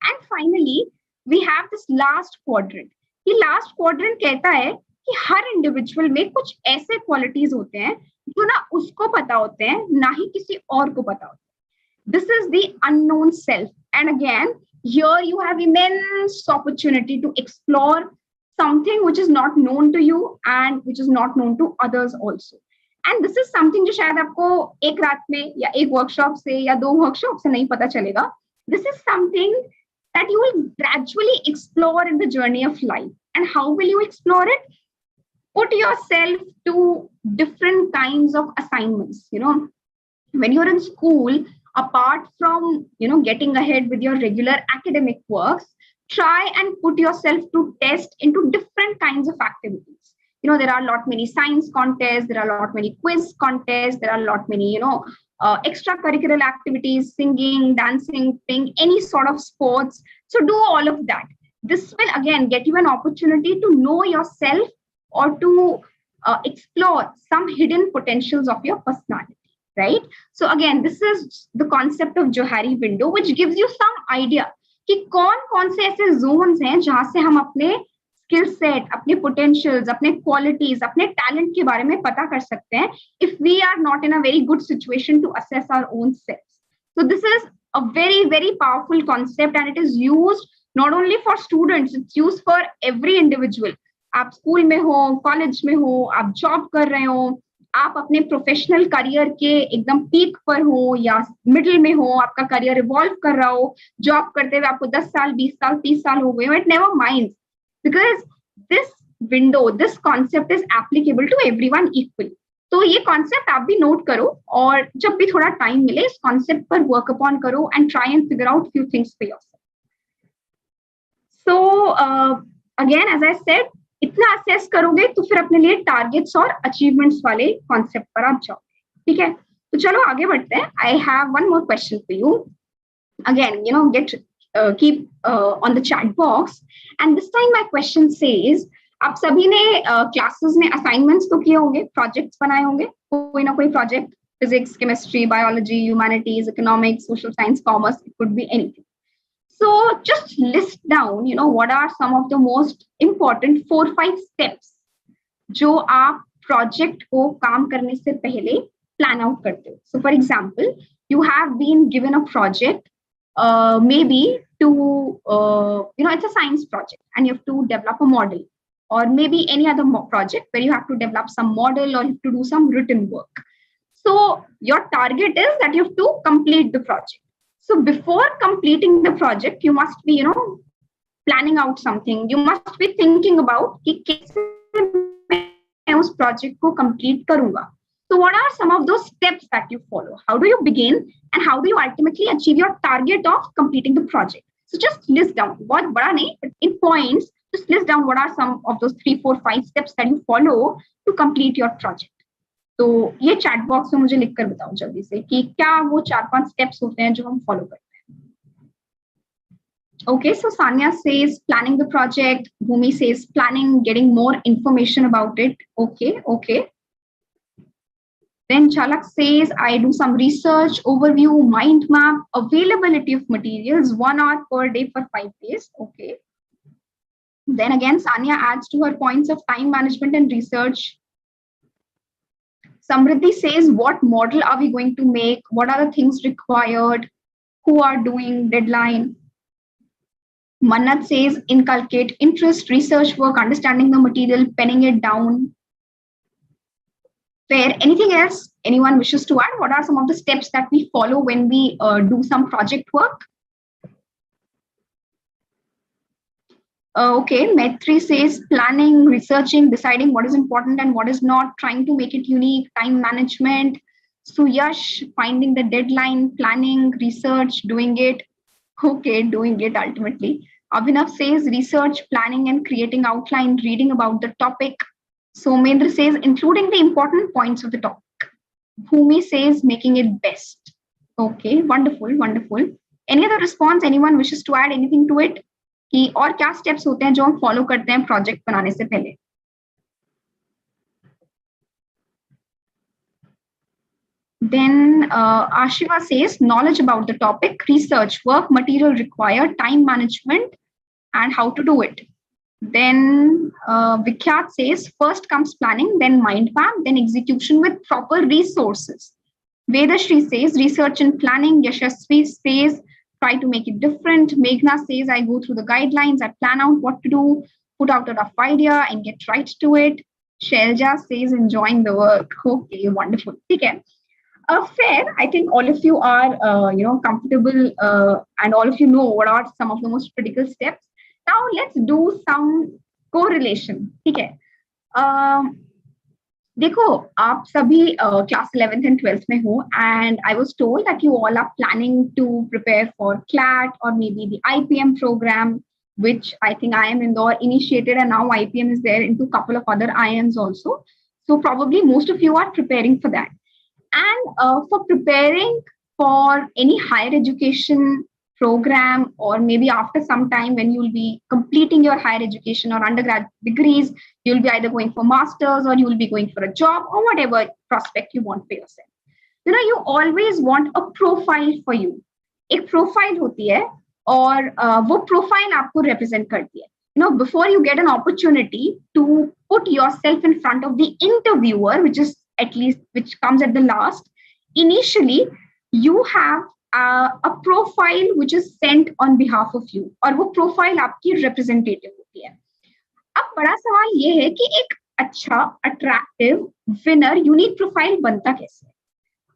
S1: And finally, we have this last quadrant. ये last quadrant कहता है कि हर individual में कुछ ऐसे qualities होते हैं जो ना उसको पता होते हैं ना ही किसी और को पता होता है. This is the unknown self. And again, here you have immense opportunity to explore something which is not known to you and which is not known to others also. And this is something जो शायद आपको एक रात में या एक workshop से या 2 वर्कशॉप से नहीं पता चलेगा. This is something that you will gradually explore in the journey of life. And how will you explore it? Put yourself to different kinds of assignments. When you're in school, apart from getting ahead with your regular academic works, try and put yourself to test into different kinds of activities. There are a lot many science contests, there are a lot many quiz contests, there are a lot many extracurricular activities, singing, dancing, playing any sort of sports. So do all of that. This will again get you an opportunity to know yourself or to explore some hidden potentials of your personality, right? So again, this is the concept of Johari window, which gives you some idea कि कौन से ऐसे zones हैं जहां से हम अपने skill set, अपने potentials, अपने qualities, अपने talent के बारे में पता कर सकते हैं if we are not in a very good situation to assess our own selves. So this is a very, very powerful concept and it is used not only for students, it's used for every individual. आप school में हो, college में हो, आप job कर रहे हो, आप अपने प्रोफेशनल करियर के एकदम पीक पर हो या मिडिल में हो, आपका करियर इवॉल्व कर रहा हो, जॉब करते हुए आपको 10 साल, 20 साल, 30 साल हो गए, it never minds because this window, this concept is applicable to everyone equally. तो ये कॉन्सेप्ट आप भी नोट करो और जब भी थोड़ा टाइम मिले इस कॉन्सेप्ट पर वर्क अपॉन करो and try and figure out few things for yourself. So again as I said, इतना असेस करोगे तो फिर अपने लिए टारगेट्स और अचीवमेंट्स वाले कॉन्सेप्ट पर आप जाओगे. ठीक है, तो चलो आगे बढ़ते हैं. I have one more question for you. Again get keep on the chat box and this time my question says, आप सभी ने क्लासेस में असाइनमेंट्स तो किए होंगे, प्रोजेक्ट्स बनाए होंगे, कोई ना कोई project, physics, chemistry, biology, humanities, economics, social science, commerce, it could be anything. So just list down, what are some of the most important 4-5 steps जो आप project को काम करने से पहले plan out करते हो. So for example, you have been given a project, maybe to, it's a science project and you have to develop a model, or maybe any other project where you have to develop some model or you have to do some written work. So your target is that you have to complete the project. So before completing the project, you must be, planning out something. You must be thinking about कि कैसे मैं उस project को complete करूँगा. So what are some of those steps that you follow? How do you begin and how do you ultimately achieve your target of completing the project? So just list down. बहुत बड़ा नहीं, but in points, Just list down what are some of those 3, 4, 5 steps that you follow to complete your project. तो ये chat box में मुझे लिखकर बताओ जल्दी से कि क्या वो 4-5 स्टेप्स होते हैं जो हम फॉलो करते हैं. Okay, so Sanya says planning the project. Bhumi says planning, getting more information about it. Okay. Then Chalak says, I do some research, overview, mind map, availability of materials, 1 hour per day for 5 days. Okay. Then again, Sanya adds to her points of time management and research. Samriddhi says, what model are we going to make? What are the things required? Who are doing deadline? Mannat says, inculcate interest, research work, understanding the material, penning it down. Fair. Anything else anyone wishes to add? What are some of the steps that we follow when we do some project work? Okay, Maitri says planning, researching, deciding what is important and what is not, trying to make it unique, time management. Suyash, finding the deadline, planning, research, doing it. Okay, doing it ultimately. Abhinav says research, planning and creating outline, reading about the topic. Somendra says including the important points of the topic. Bhumi says making it best. Okay, wonderful. Any other response? Anyone wishes to add anything to it? कि और क्या steps होते हैं जो हम follow करते हैं project बनाने से पहले? Then Ashiva says knowledge about the topic, research work, material required, time management, and how to do it. Then Vikhyat says first comes planning, then mind map, then execution with proper resources. Vedashri says research and planning. Yashasvi says try to make it different. Meghna says I go through the guidelines, I plan out what to do, put out a rough idea and get right to it. Shelja says enjoying the work. Okay, wonderful. Okay. Fair. I think all of you are, comfortable and all of you know what are some of the most critical steps. Now let's do some correlation. Okay. देखो आप सभी class 11th and 12th में हो and I was told that you all are planning to prepare for CLAT or maybe the IPM program, which I think IIM Indore initiated and now IPM is there into a couple of other IIMs also. So probably most of you are preparing for that. And for preparing for any higher education program or maybe after some time when you'll be completing your higher education or undergrad degrees, you'll be either going for masters or you'll be going for a job or whatever prospect you want for yourself. You always want a profile for you. एक profile होती है और वो profile आपको represent करती है. Before you get an opportunity to put yourself in front of the interviewer, which comes at the last, initially you have a profile which is sent on behalf of you और वो profile आपकी representative होती है. अब बड़ा सवाल ये है कि एक अच्छा attractive winner unique profile बनता कैसे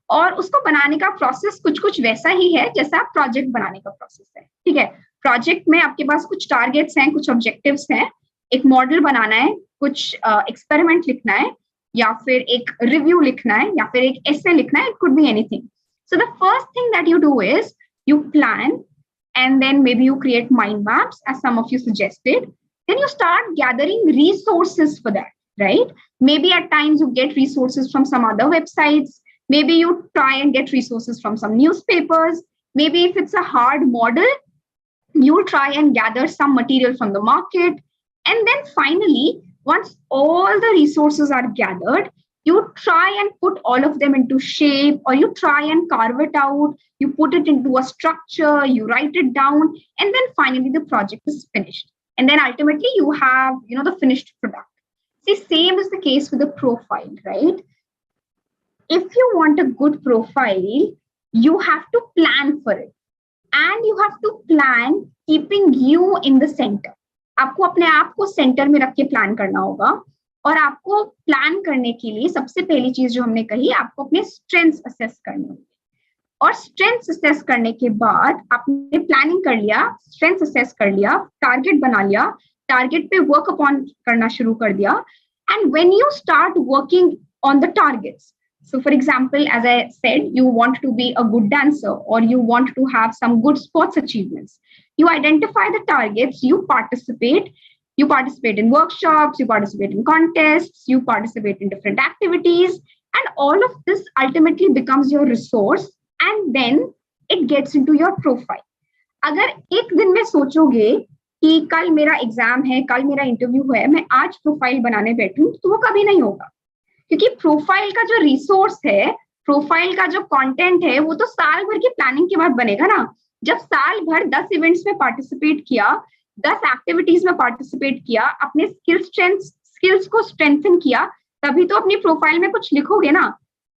S1: और उसको बनाने का प्रोसेस कुछ वैसा ही है जैसा प्रोजेक्ट बनाने का प्रोसेस है. ठीक है, प्रोजेक्ट में आपके पास कुछ टारगेट्स हैं, कुछ ऑब्जेक्टिव्स हैं, एक मॉडल बनाना है, कुछ एक्सपेरिमेंट लिखना है या फिर एक रिव्यू लिखना है या फिर एक एसे लिखना है. It could be anything. So the first thing that you do is you plan and then maybe you create mind maps as some of you suggested. Then you start gathering resources for that, right? Maybe at times you get resources from some other websites. Maybe you try and get resources from some newspapers. Maybe if it's a hard model, you'll try and gather some material from the market. And then finally, once all the resources are gathered, you try and put all of them into shape or you try and carve it out, you put it into a structure, you write it down, and then finally the project is finished. And then ultimately you have, the finished product. See, same is the case with the profile, right? If you want a good profile, you have to plan for it. And you have to plan keeping you in the center. आपको अपने आप को centre में रख के plan करना होगा और आपको प्लान करने के लिए सबसे पहली चीज जो हमने कही, आपको अपने स्ट्रेंथ्स असेस करने होंगे और स्ट्रेंथ्स असेस करने के बाद आपने प्लानिंग कर लिया, स्ट्रेंथ्स असेस कर लिया, टारगेट बना लिया, टारगेट पे वर्क अपॉन करना शुरू कर दिया. And when you start working on the targets, so for example, as I said, you want to be a good dancer or you want to have some good sports achievements. You identify the targets, you participate, You participate in workshops, you participate in contests, you participate in different activities, and all of this ultimately becomes your resource, and then it gets into your profile. अगर एक दिन में सोचोगे कि कल मेरा exam है, कल मेरा इंटरव्यू है, मैं आज प्रोफाइल बनाने बैठूं, तो वो कभी नहीं होगा, क्योंकि प्रोफाइल का जो रिसोर्स है, प्रोफाइल का जो कंटेंट है, वो तो साल भर की प्लानिंग के बाद बनेगा ना. जब साल भर 10 इवेंट्स में पार्टिसिपेट किया, 10 एक्टिविटीज में पार्टिसिपेट किया, अपने स्किल्स को स्ट्रेंथन किया, तभी तो अपनी प्रोफाइल में कुछ लिखोगे ना.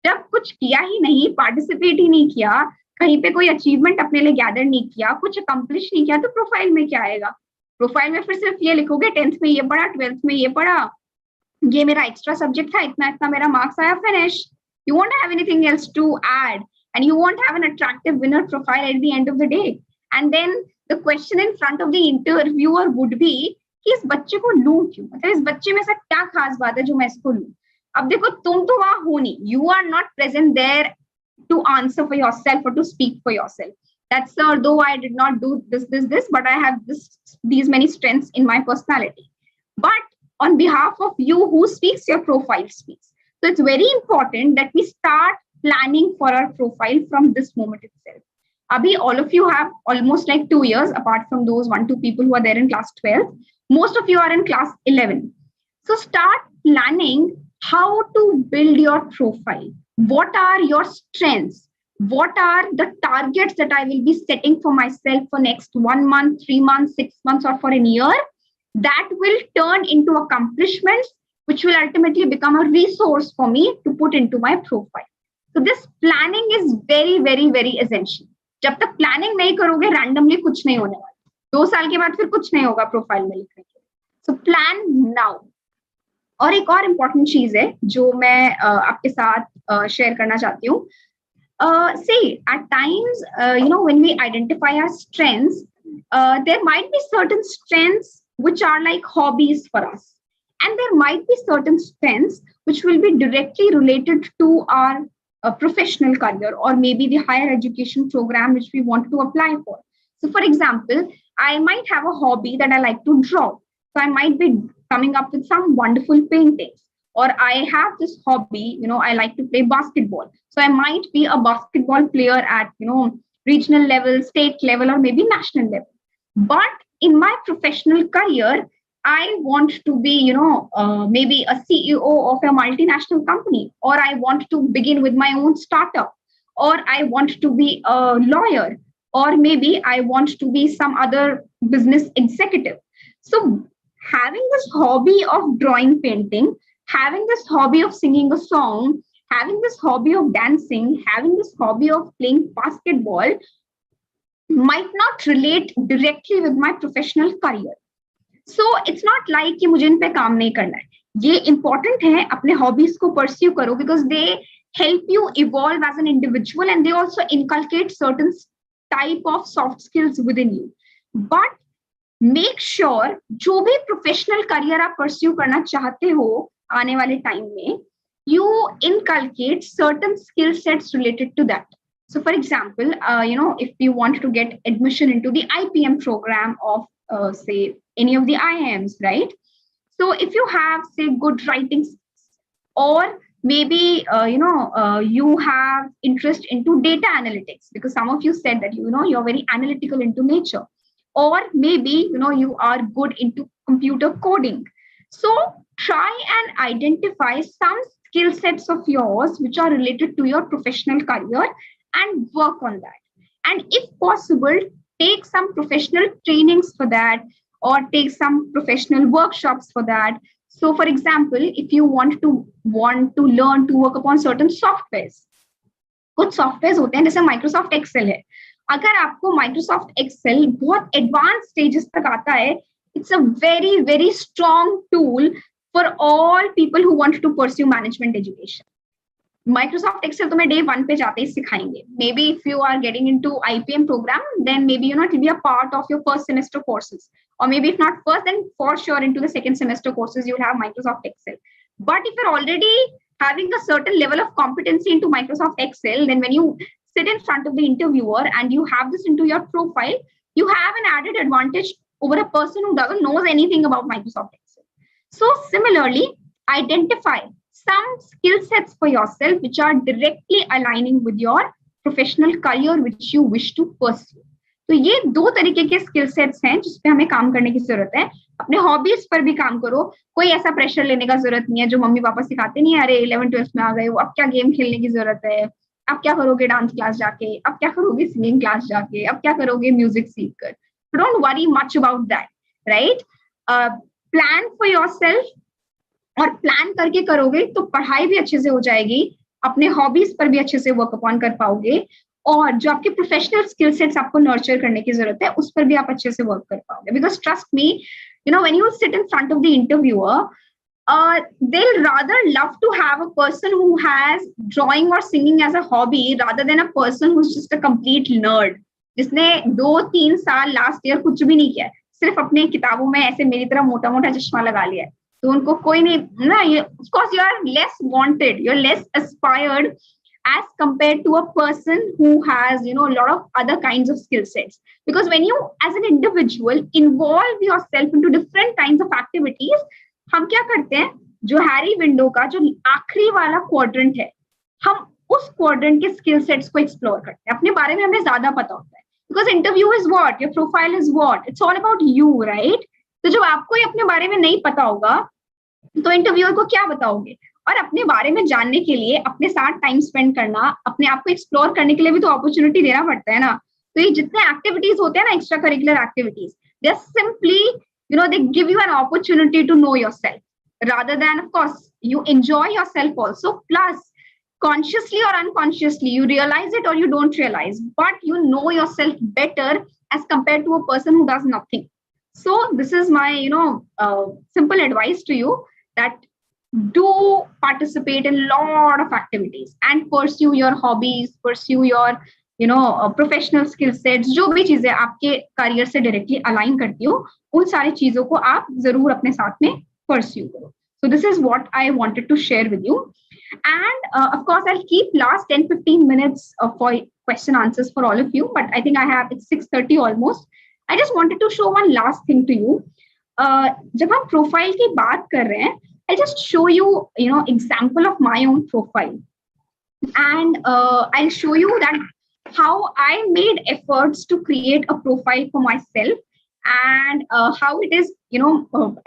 S1: जब कुछ किया ही नहीं, पार्टिसिपेट ही नहीं किया, कहीं पे कोई अचीवमेंट अपने लिए गैदर नहीं किया, कुछ अकम्प्लिश नहीं किया, तो प्रोफाइल में क्या आएगा? प्रोफाइल में फिर सिर्फ ये लिखोगे 10th में ये पढ़ा, 12th में ये पढ़ा, ये मेरा एक्स्ट्रा सब्जेक्ट था, इतना इतना मेरा मार्क्स आया, finish. You won't have anything else to add, and you won't have an attractive winner profile at the end of the day. And then the question in front of the interviewer would be कि इस बच्चे को लूं क्यों, मतलब इस बच्चे में ऐसा क्या खास बात है जो मैं इसको लूं. अब देखो, तुम तो वहां हो नहीं, you are not present there to answer for yourself or to speak for yourself. That, sir, though I did not do this, but I have these many strengths in my personality. But on behalf of you who speaks, your profile speaks. So it's very important that we start planning for our profile from this moment itself. Abhi, all of you have almost like 2 years, apart from those 1-2 people who are there in class 12. Most of you are in class 11. So start planning how to build your profile. What are your strengths? What are the targets that I will be setting for myself for next 1 month, 3 months, 6 months, or for a year? That will turn into accomplishments, which will ultimately become a resource for me to put into my profile. So this planning is very, very, very essential. जब तक planning नहीं करोगे, randomly कुछ नहीं होने वाला. 2 साल के बाद फिर कुछ नहीं होगा प्रोफाइल में लिखने के. So plan now. और एक और इम्पोर्टेंट चीज है जो मैं आपके साथ शेयर करना चाहती हूँ. See, at times, when we identify our strengths, there might be certain strengths which are like hobbies for us. And there might be certain strengths which will be directly related to our professional career, or maybe the higher education program which we want to apply for. So for example, I might have a hobby that I like to draw. So I might be coming up with some wonderful paintings. Or I have this hobby, I like to play basketball. So I might be a basketball player at, regional level, state level, or maybe national level. But in my professional career, I want to be, maybe a CEO of a multinational company, or I want to begin with my own startup, or I want to be a lawyer, or maybe I want to be some other business executive. So having this hobby of drawing painting, having this hobby of singing a song, having this hobby of dancing, having this hobby of playing basketball might not relate directly with my professional career. So it's not like कि मुझे इन पे काम नहीं करना है. ये important है, अपने hobbies को pursue करो, because they help you evolve as an individual, and they also inculcate certain type of soft skills within you. But make sure जो भी professional career आप pursue करना चाहते हो आने वाले time में, you inculcate certain skill sets related to that. So for example, if you want to get admission into the IPM program of say any of the IIMs, right? So if you have say good writing, or maybe you have interest into data analytics, because some of you said that you're very analytical into nature, or maybe you are good into computer coding. So try and identify some skill sets of yours which are related to your professional career and work on that. And if possible, take some professional trainings for that, or take some professional workshops for that. So for example, if you want to learn to work upon certain softwares, कुछ software होते हैं जैसे Microsoft Excel है. अगर आपको Microsoft Excel बहुत advance stages तक आता है, it's a very very strong tool for all people who want to pursue management education. Microsoft Excel तुम्हें day 1 पे जाते ही सिखाएंगे. Maybe if you are getting into IPM program, then maybe it will be a part of your first semester courses, or maybe if not first, then for sure into the second semester courses you'll have Microsoft Excel. But if you're already having a certain level of competency into Microsoft Excel, then when you sit in front of the interviewer and you have this into your profile, you have an added advantage over a person who doesn't knows anything about Microsoft Excel. So similarly, identify some skill sets for yourself which are directly aligning with your professional career which you wish to pursue. तो ये दो तरीके के skill sets हैं जिस पे हमें काम करने की जरूरत है. अपने हॉबीज पर भी काम करो. कोई ऐसा प्रेशर लेने का जरूरत नहीं है जो मम्मी पापा सिखाते नहीं है, अरे 11th-12th में आ गए हो, अब क्या गेम खेलने की जरूरत है, अब क्या करोगे डांस क्लास जाके, अब क्या करोगे सिंगिंग क्लास जाके, अब क्या करोगे म्यूजिक सीख कर. Don't worry much about that, right. Plan for yourself, और प्लान करके करोगे तो पढ़ाई भी अच्छे से हो जाएगी, अपने हॉबीज पर भी अच्छे से वर्क अपॉन कर पाओगे, और जो आपके प्रोफेशनल स्किल सेट्स आपको नर्चर करने की जरूरत है उस पर भी आप अच्छे से वर्क कर पाओगे. Because trust me, you know when you sit in front of the interviewer, they'll rather love to have a person who has drawing or singing as a hobby rather than a person who's just a complete nerd, जिसने 2-3 साल last year कुछ भी नहीं किया, सिर्फ अपने किताबों में ऐसे मेरी तरह मोटा मोटा चश्मा लगा लिया है. तो उनको कोई नहीं ना, of course you are less wanted, you're less aspired as compared to a person who has, you know, a lot of other kinds of skill sets. Because when you as an individual involve yourself into different kinds of activities, हम क्या करते हैं, जो Harry window का जो आखिरी वाला quadrant है, हम उस क्वाड्रेंट के स्किल सेट्स को एक्सप्लोर करते हैं. अपने बारे में हमें ज्यादा पता होता है. Because interview is what, your profile is what, it's all about you, right. तो जब आपको ही अपने बारे में नहीं पता होगा तो इंटरव्यूअर को क्या बताओगे. और अपने बारे में जानने के लिए अपने साथ टाइम स्पेंड करना, अपने आप को एक्सप्लोर करने के लिए भी तो अपॉर्चुनिटी देना पड़ता है ना. तो ये जितने एक्टिविटीज होते हैं ना, extra curricular activities, they are simply, you know, they give you an opportunity to know yourself rather than, of course, you enjoy yourself also, plus consciously or unconsciously you realize it or you don't realize, but you know yourself better as compared to a person who does nothing. So this is my, you know, simple advice to you, that do participate in a lot of activities and pursue your hobbies, pursue your, you know, professional skill sets. जो भी चीजें आपके career से directly align करती हो, उन सारी चीजों को आप जरूर अपने साथ में परस्यू करो. So this is what I wanted to share with you, and of course I'll keep last 10-15 minutes for question answers for all of you, but I think I have, it's 6:30 almost. I just wanted to show one last thing to you. जब हम profile की बात कर रहे हैं, I'll just show you, you know, example of my own profile, and I'll show you that how I made efforts to create a profile for myself, and how it is, you know,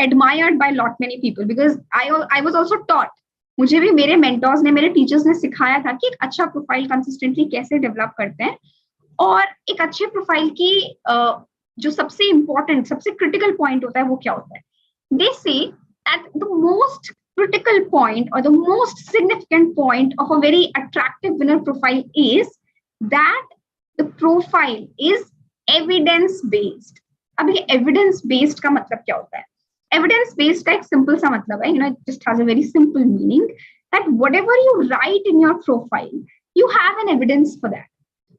S1: admired by lot many people, because I was also taught, मुझे भी मेरे mentors ने, मेरे teachers ने सिखाया था कि एक अच्छा प्रोफाइल कंसिस्टेंटली कैसे डेवलप करते हैं. और एक अच्छे प्रोफाइल की जो सबसे इंपॉर्टेंट, सबसे क्रिटिकल पॉइंट होता है वो क्या होता है. They say that the most critical point or the most significant point of a very attractive winner profile is that the profile is evidence based. अब ये evidence based का मतलब क्या होता है? Evidence based का एक simple सा मतलब है, you know, it just has a very simple meaning, that whatever you write in your profile, you have an evidence for that.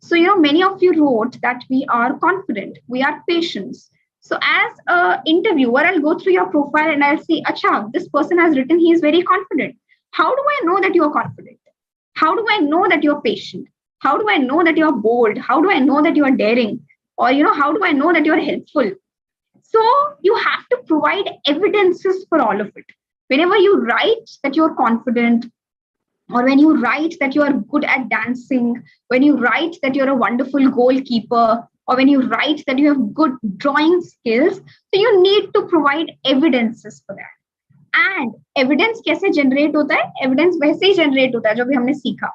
S1: So, you know, many of you wrote that we are confident, we are patient. So as a interviewer, I'll go through your profile and I'll see, acha, this person has written he is very confident. How do I know that you are confident? How do I know that you are patient? How do I know that you are bold? How do I know that you are daring? Or, you know, how do I know that you are helpful? So you have to provide evidences for all of it. Whenever you write that you are confident, or when you write that you are good at dancing, when you write that you're a wonderful goalkeeper, or when you write that you have good drawing skills, so you need to provide evidences for that. And evidence कैसे generate होता है? Evidence वैसे ही generate होता है जो भी हमने सीखा.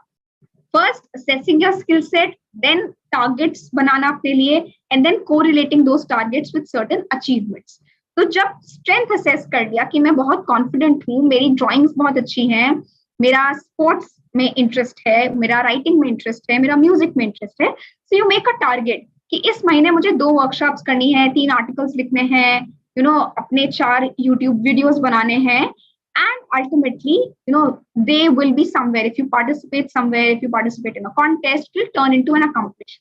S1: First, assessing your skill set, then targets बनाना अपने लिए, and then correlating those targets with certain achievements. तो जब strength assess कर लिया कि मैं बहुत confident हूँ, मेरी drawings बहुत अच्छी हैं, मेरा sports में interest है, मेरा writing में interest है, मेरा music में interest है, so you make a target कि इस महीने मुझे 2 workshops करनी है, 3 articles लिखने हैं, you know, अपने 4 YouTube videos बनाने हैं. And ultimately, you know, they will be somewhere. If you participate somewhere, if you participate in a contest, it will turn into an accomplishment.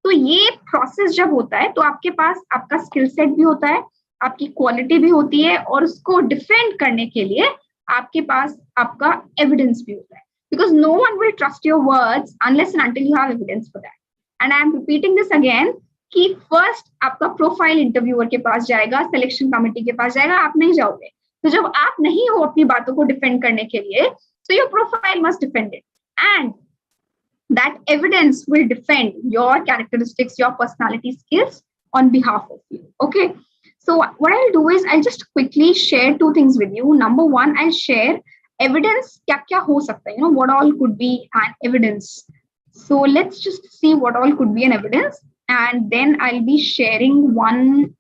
S1: तो ये process जब होता है, तो आपके पास आपका skill set भी होता है, आपकी quality भी होती है, और उसको defend करने के लिए आपके पास आपका evidence भी होता है. Because no one will trust your words unless and until you have evidence for that. And I am repeating this again, कि फर्स्ट आपका प्रोफाइल इंटरव्यूअर के पास जाएगा, सिलेक्शन कमेटी के पास जाएगा, आप नहीं जाओगे। तो जब आप नहीं हो अपनी बातों को डिफेंड करने के लिए, so your profile must defend it, and that evidence will defend your characteristics, your personality skills on behalf of you. Okay, so what I'll do is I'll just quickly share two things with you. Number one, I'll share evidence kya kya ho sakta hai, what all could be an evidence. So let's just see what all could be an evidence, and then I'll be sharing one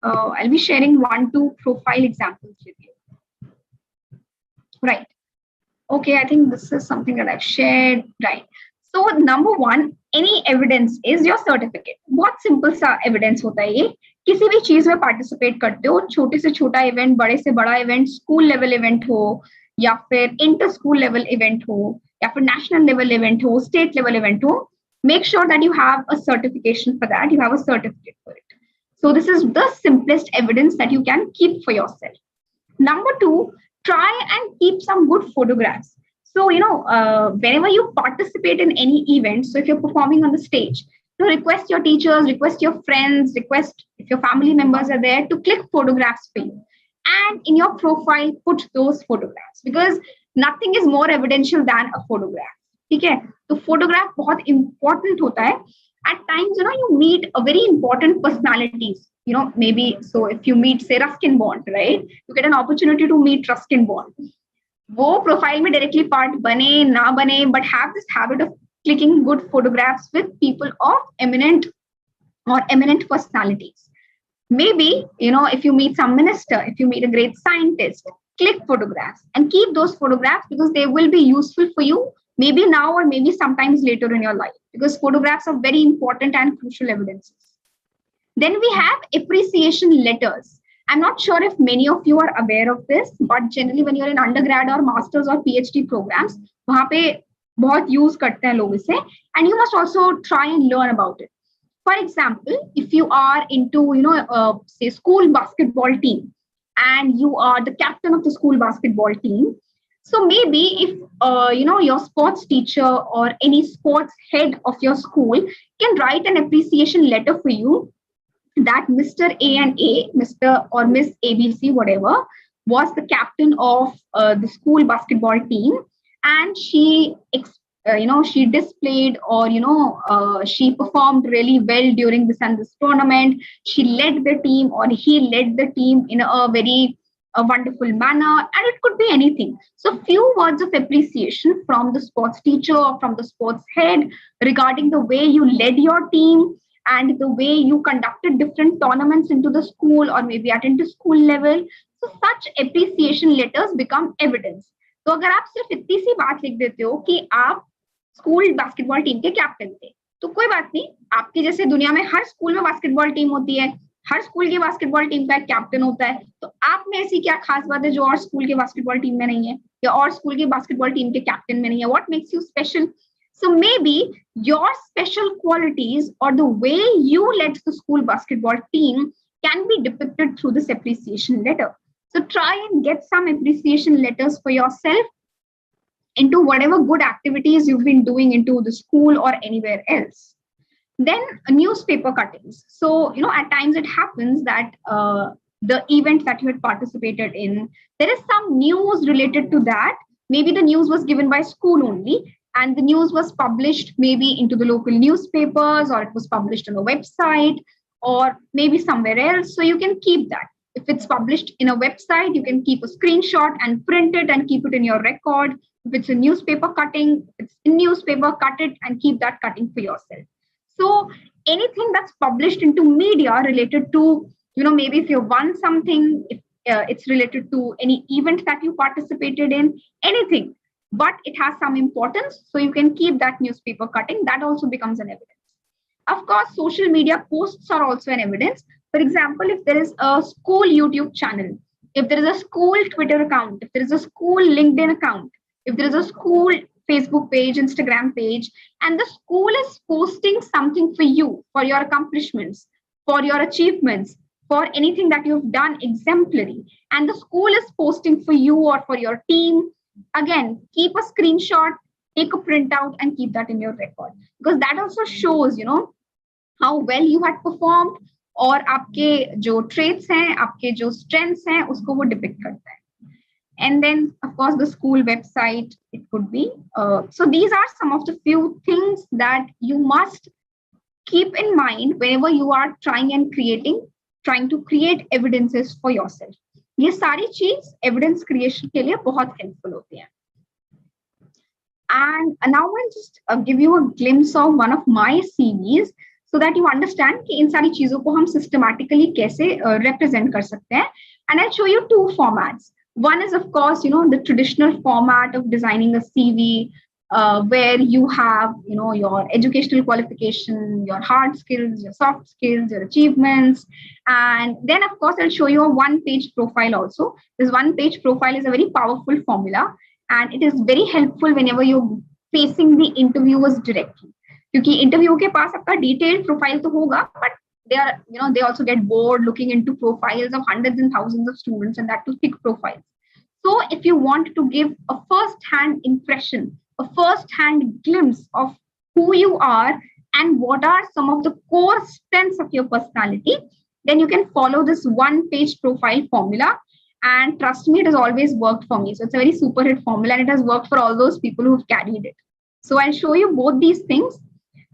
S1: two profile examples with you. Right. Okay, I think this is something that I've shared. Right. So number one, any evidence is your certificate. बहुत simple सा evidence होता है ये. किसी भी चीज में participate करते हो, छोटे से छोटा event, बड़े से बड़ा event, school level event हो, या फिर inter school level event हो, या फिर national level event हो, state level event हो, make sure that you have a certification for that. You have a certificate for it. So this is the simplest evidence that you can keep for yourself. Number two, try and keep some good photographs. So, whenever you participate in any event, so if you're performing on the stage, request your teachers, request your friends, request if your family members are there to click photographs for you. And in your profile, put those photographs, because nothing is more evidential than a photograph. Okay? So photograph बहुत important होता है. At times, you meet a very important personalities. Maybe, so if you meet, say, Ruskin Bond, right? You get an opportunity to meet Ruskin Bond. वो profile में directly part बने ना बने, but have this habit of clicking good photographs with people of eminent personalities. Maybe, if you meet some minister, if you meet a great scientist, click photographs and keep those photographs, because they will be useful for you maybe now or maybe sometimes later in your life, because photographs are very important and crucial evidences. Then we have appreciation letters. I'm not sure if many of you are aware of this, but generally when you're in undergrad or masters or PhD programs, वहाँ पे बहुत use करते हैं लोग इसे, and you must also try and learn about it. For example, if you are into, say, school basketball team, and you are the captain of the school basketball team, so maybe if, your sports teacher or any sports head of your school can write an appreciation letter for you, that Mr. A and A, Mr. or Miss ABC, whatever, was the captain of the school basketball team, and she she displayed, or she performed really well during this and this tournament. She led the team, or he led the team in a very wonderful manner, and it could be anything. So few words of appreciation from the sports teacher or from the sports head regarding the way you led your team and the way you conducted different tournaments into the school or maybe at inter-school level. So such appreciation letters become evidence. तो अगर आप सिर्फ इतनी सी बात लिख देते हो कि आप स्कूल बास्केटबॉल टीम के कैप्टन थे, तो कोई बात नहीं, आपके जैसे दुनिया में हर स्कूल में बास्केटबॉल टीम होती है, हर स्कूल के बास्केटबॉल टीम का एक कैप्टन होता है, तो आप में ऐसी क्या खास बात है जो और स्कूल के बास्केटबॉल टीम में नहीं है, या और स्कूल के बास्केटबॉल टीम के कैप्टन में नहीं है? What makes you special? So maybe your special qualities or the way you led the school basketball team can be depicted through this appreciation letter. So try and get some appreciation letters for yourself into whatever good activities you've been doing into the school or anywhere else. Then newspaper cuttings. So, at times it happens that the event that you had participated in, there is some news related to that. Maybe the news was given by school only, and the news was published maybe into the local newspapers, or it was published on a website, or maybe somewhere else. So you can keep that. If it's published in a website, you can keep a screenshot and print it and keep it in your record. If it's a newspaper cutting, it's in newspaper, cut it and keep that cutting for yourself. So anything that's published into media related to, maybe if you won something, if it's related to any event that you participated in, anything, but it has some importance, so you can keep that newspaper cutting. That also becomes an evidence. Of course, social media posts are also an evidence. For example, if there is a school YouTube channel, if there is a school Twitter account, if there is a school LinkedIn account, if there is a school Facebook page, Instagram page, and the school is posting something for you, for your accomplishments, for your achievements, for anything that you've done exemplary, and the school is posting for you or for your team, again, keep a screenshot, take a printout, and keep that in your record, because that also shows, how well you had performed, और आपके जो traits हैं, आपके जो strengths हैं, उसको वो depict करता है. And then, of course, the school website, it could be. So these are some of the few things that you must keep in mind whenever you are trying to create evidences for yourself. ये सारी चीज evidence creation के लिए बहुत helpful होती हैं. And now I'll just give you a glimpse of one of my CVs so that you understand कि इन सारी चीजों को हम systematically कैसे represent कर सकते हैं. And I'll show you two formats. One is, of course, the traditional format of designing a CV, where you have, your educational qualification, your hard skills, your soft skills, your achievements. And then, of course, I'll show you a one-page profile also. This one-page profile is a very powerful formula, and it is very helpful whenever you're facing the interviewers directly. क्योंकि interview के पास आपका detailed profile तो होगा, but they also get bored looking into profiles of hundreds and thousands of students, and that to thick profiles. So if you want to give a first-hand impression, a first-hand glimpse of who you are and what are some of the core strengths of your personality, then you can follow this one-page profile formula. And trust me, it has always worked for me. So it's a very super hit formula, and it has worked for all those people who've carried it. So I'll show you both these things,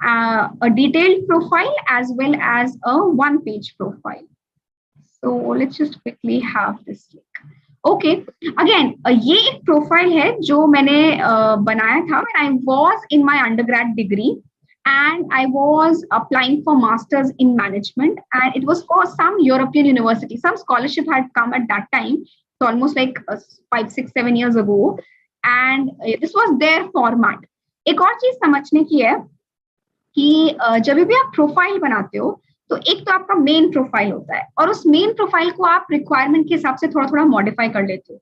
S1: a detailed profile as well as a one-page profile. So let's just quickly have this link. Okay, again, ये एक profile है जो मैंने बनाया था when I was in my undergrad degree, and I was applying for masters in management, and it was for some European university. Some scholarship had come at that time, so almost like 5, 6, 7 years ago, and this was their format. एक और चीज समझने की है कि जब भी आप प्रोफाइल बनाते हो तो एक तो आपका मेन प्रोफाइल होता है, और उस मेन प्रोफाइल को आप रिक्वायरमेंट के हिसाब से थोड़ा थोड़ा मॉडिफाई कर लेते हो.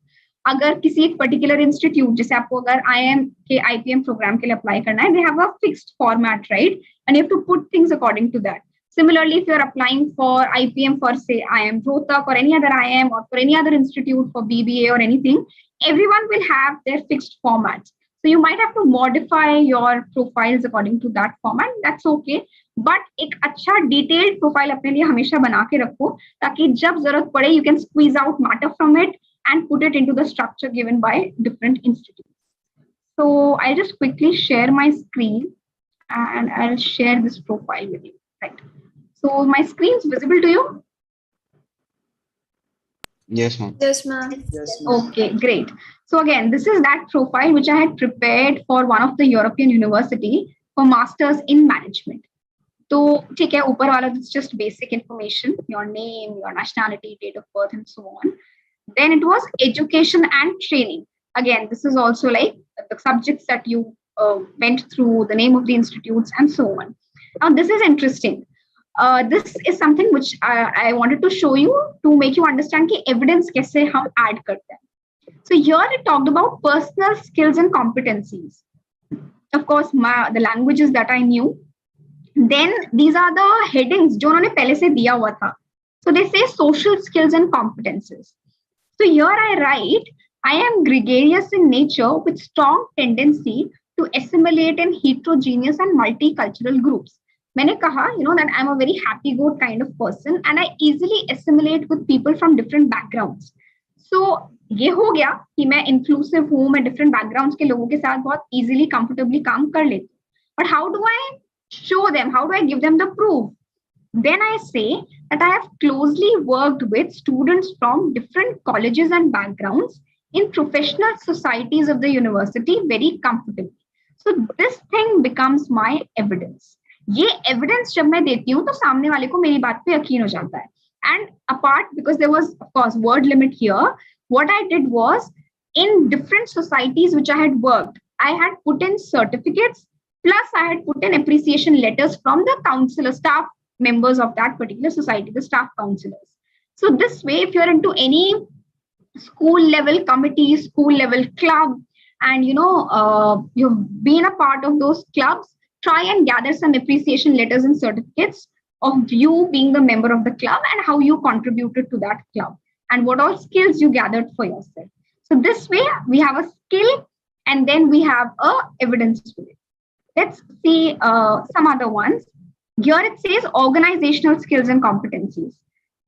S1: अगर किसी एक पर्टिकुलर इंस्टीट्यूट, जैसे आपको अगर IIM के IPM प्रोग्राम के लिए अप्लाई करना है, they have a fixed format, right, and you have to put things according to that. Similarly, if you're applying for IPM for, say, IIM Rohtak or any other IIM, or for any other institute for BBA or anything, everyone will have their fixed formats. So you might have to modify your profiles according to that format. That's okay. But एक अच्छा detailed profile अपने लिए हमेशा बना के रखो, ताकि जब जरूरत पड़े you can squeeze out matter from it and put it into the structure given by different institutes. So I'll just quickly share my screen and I'll share this profile with you. Right. So my screen is visible to you?
S10: Yes, ma'am.
S4: Yes, ma'am.
S10: Yes, ma'am.
S1: Okay, great. So again, this is that profile which I had prepared for one of the European university for masters in management. तो ठीक है, ऊपर वाला is just basic information, your name, your nationality, date of birth, and so on. Then it was education and training. Again, this is also like the subjects that you went through, the name of the institutes, and so on. Now, this is interesting. This is something which I wanted to show you to make you understand कि evidence कैसे हम add करते हैं. So here it talked about personal skills and competencies. Of course, the languages that I knew. Then these are the headings जो उन्होंने पहले से दिया हुआ था. So they say social skills and competences. So here I write, I am gregarious in nature with strong tendency to assimilate in heterogeneous and multicultural groups. मैंने कहा, that I'm a very happy-go kind of person and I easily assimilate with people from different backgrounds. So ये हो गया कि मैं inclusive हूँ, मैं different backgrounds के लोगों के साथ बहुत easily, comfortably काम कर लेती हूँ. But how do I show them? How do I give them the proof? Then I say that I have closely worked with students from different colleges and backgrounds in professional societies of the university very comfortably. So this thing becomes my evidence. ये evidence जब मैं देती हूँ तो सामने वाले को मेरी बात पे यकीन हो जाता है. And apart, because there was, of course, word limit here, what I did was, in different societies which I had worked, I had put in certificates, plus I had put in appreciation letters from the counselor, staff members of that particular society, the staff counselors. So this way, if you're into any school level committee, school level club, and you've been a part of those clubs, try and gather some appreciation letters and certificates of you being the member of the club and how you contributed to that club and what all skills you gathered for yourself. So this way we have a skill and then we have a evidence with it. Let's see some other ones. Here it says organizational skills and competencies.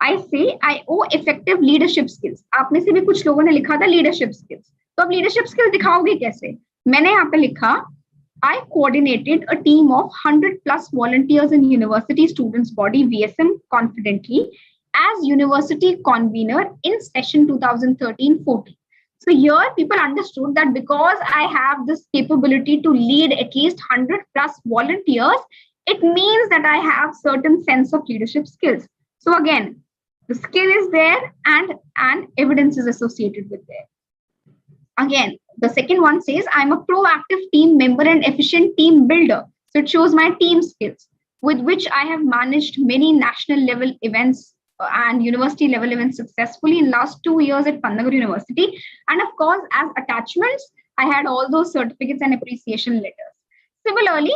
S1: I say I owe effective leadership skills. आप में से भी कुछ लोगों ने लिखा था leadership skills. तो अब leadership skills दिखाओगे कैसे? मैंने यहाँ पे लिखा I coordinated a team of 100 plus volunteers in university students body VSM confidently as university convener in session 2013-14. So here people understood that because I have this capability to lead at least 100 plus volunteers, it means that I have certain sense of leadership skills. So again, the skill is there and evidence is associated with there. Again, the second one says I'm a proactive team member and efficient team builder. So it shows my team skills with which I have managed many national level events and university level events successfully in last 2 years at Pantnagar University. And of course, as attachments, I had all those certificates and appreciation letters. Similarly,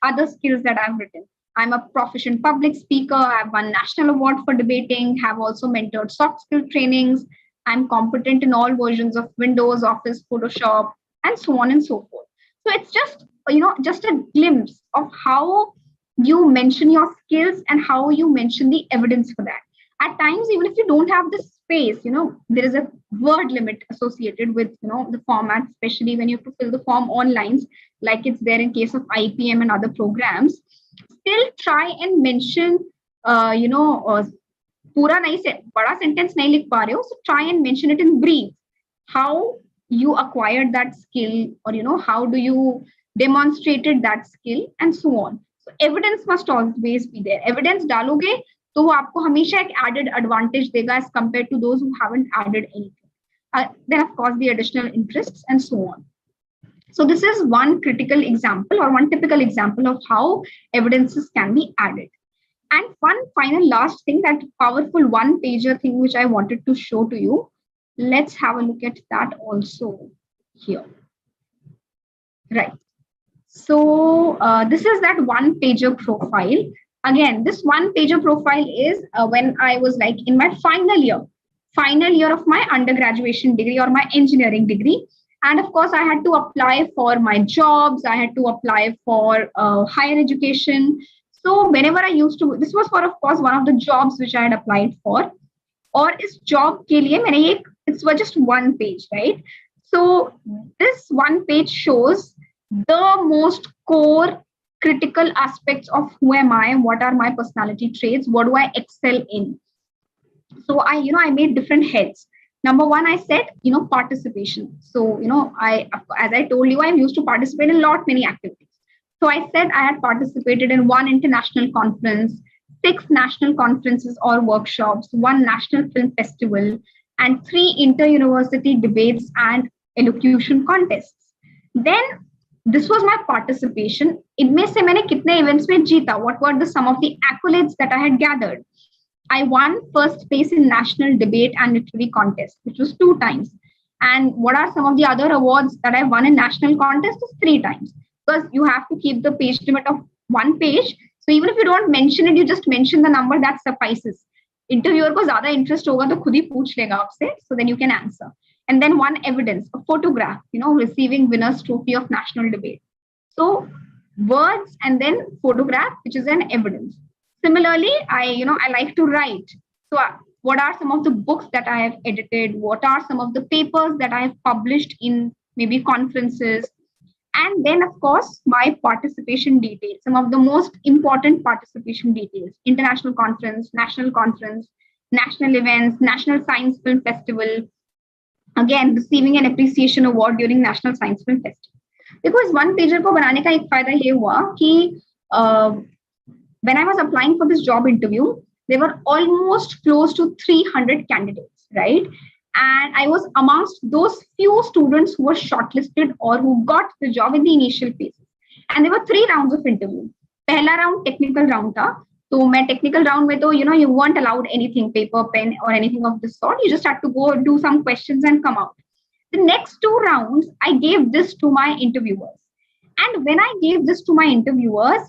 S1: other skills that I've written. I'm a proficient public speaker. I've won national award for debating, have also mentored soft skill trainings. I'm competent in all versions of Windows, Office, Photoshop, and so on and so forth. So it's just, just a glimpse of how you mention your skills and how you mention the evidence for that. At times, even if you don't have the space, there is a word limit associated with, the format, especially when you have to fill the form online, like it's there in case of IPM and other programs. Still try and mention, पूरा नहीं से बड़ा sentence नहीं लिख पा रहे हो, so try and mention it in brief. How you acquired that skill, or how do you demonstrated that skill, and so on. So evidence must always be there. Evidence डालोगे तो वो आपको हमेशा एक added advantage देगा as compared to those who haven't added anything. Then of course the additional interests and so on. So this is one critical example or one typical example of how evidences can be added. And one final last thing, that powerful one-pager thing which I wanted to show to you. Let's have a look at that also here. Right. So this is that one-pager profile. Again, this one-pager profile is when I was like in my final year of my undergraduate degree or my engineering degree. And of course, I had to apply for my jobs. I had to apply for higher education. So whenever I used to, this was for, of course, one of the jobs which I had applied for. Or is job ke liye maine it was just one page, right? So this one page shows the most core critical aspects of who am I, what are my personality traits, what do I excel in. So I made different heads. Number one, I said, participation. So, as I told you, I used to participate in many activities. So I said I had participated in 1 international conference, 6 national conferences or workshops, 1 national film festival, and 3 inter-university debates and elocution contests. Then this was my participation. Inme se maine kitne events mein jeeta? What were the some of the accolades that I had gathered? I won first place in national debate and literary contest, which was 2 times. And what are some of the other awards that I won in national contest is 3 times. Because you have to keep the page limit of 1 page. So even if you don't mention it, you just mention the number, that suffices. Interviewer ko zyada interest hoga to khud hi pooch lega aapse, so then you can answer. And then 1 evidence, a photograph, receiving winner's trophy of national debate. So words and then photograph, which is an evidence. Similarly, I like to write. So what are some of the books that I have edited? What are some of the papers that I have published in maybe conferences? And then, of course, my participation details, some of the most important participation details: international conference, national events, National Science Film Festival. Again, receiving an appreciation award during National Science Film Festival. Because one pager को बनाने का एक फायदा ये हुआ कि when I was applying for this job interview, there were almost close to 300 candidates, right? And I was amongst those few students who were shortlisted or who got the job in the initial phases. And there were 3 rounds of interview. Pehla round technical round था. So my technical round mein to, you weren't allowed anything, paper, pen, or anything of this sort. You just had to go do some questions and come out. The next 2 rounds, I gave this to my interviewers. And when I gave this to my interviewers,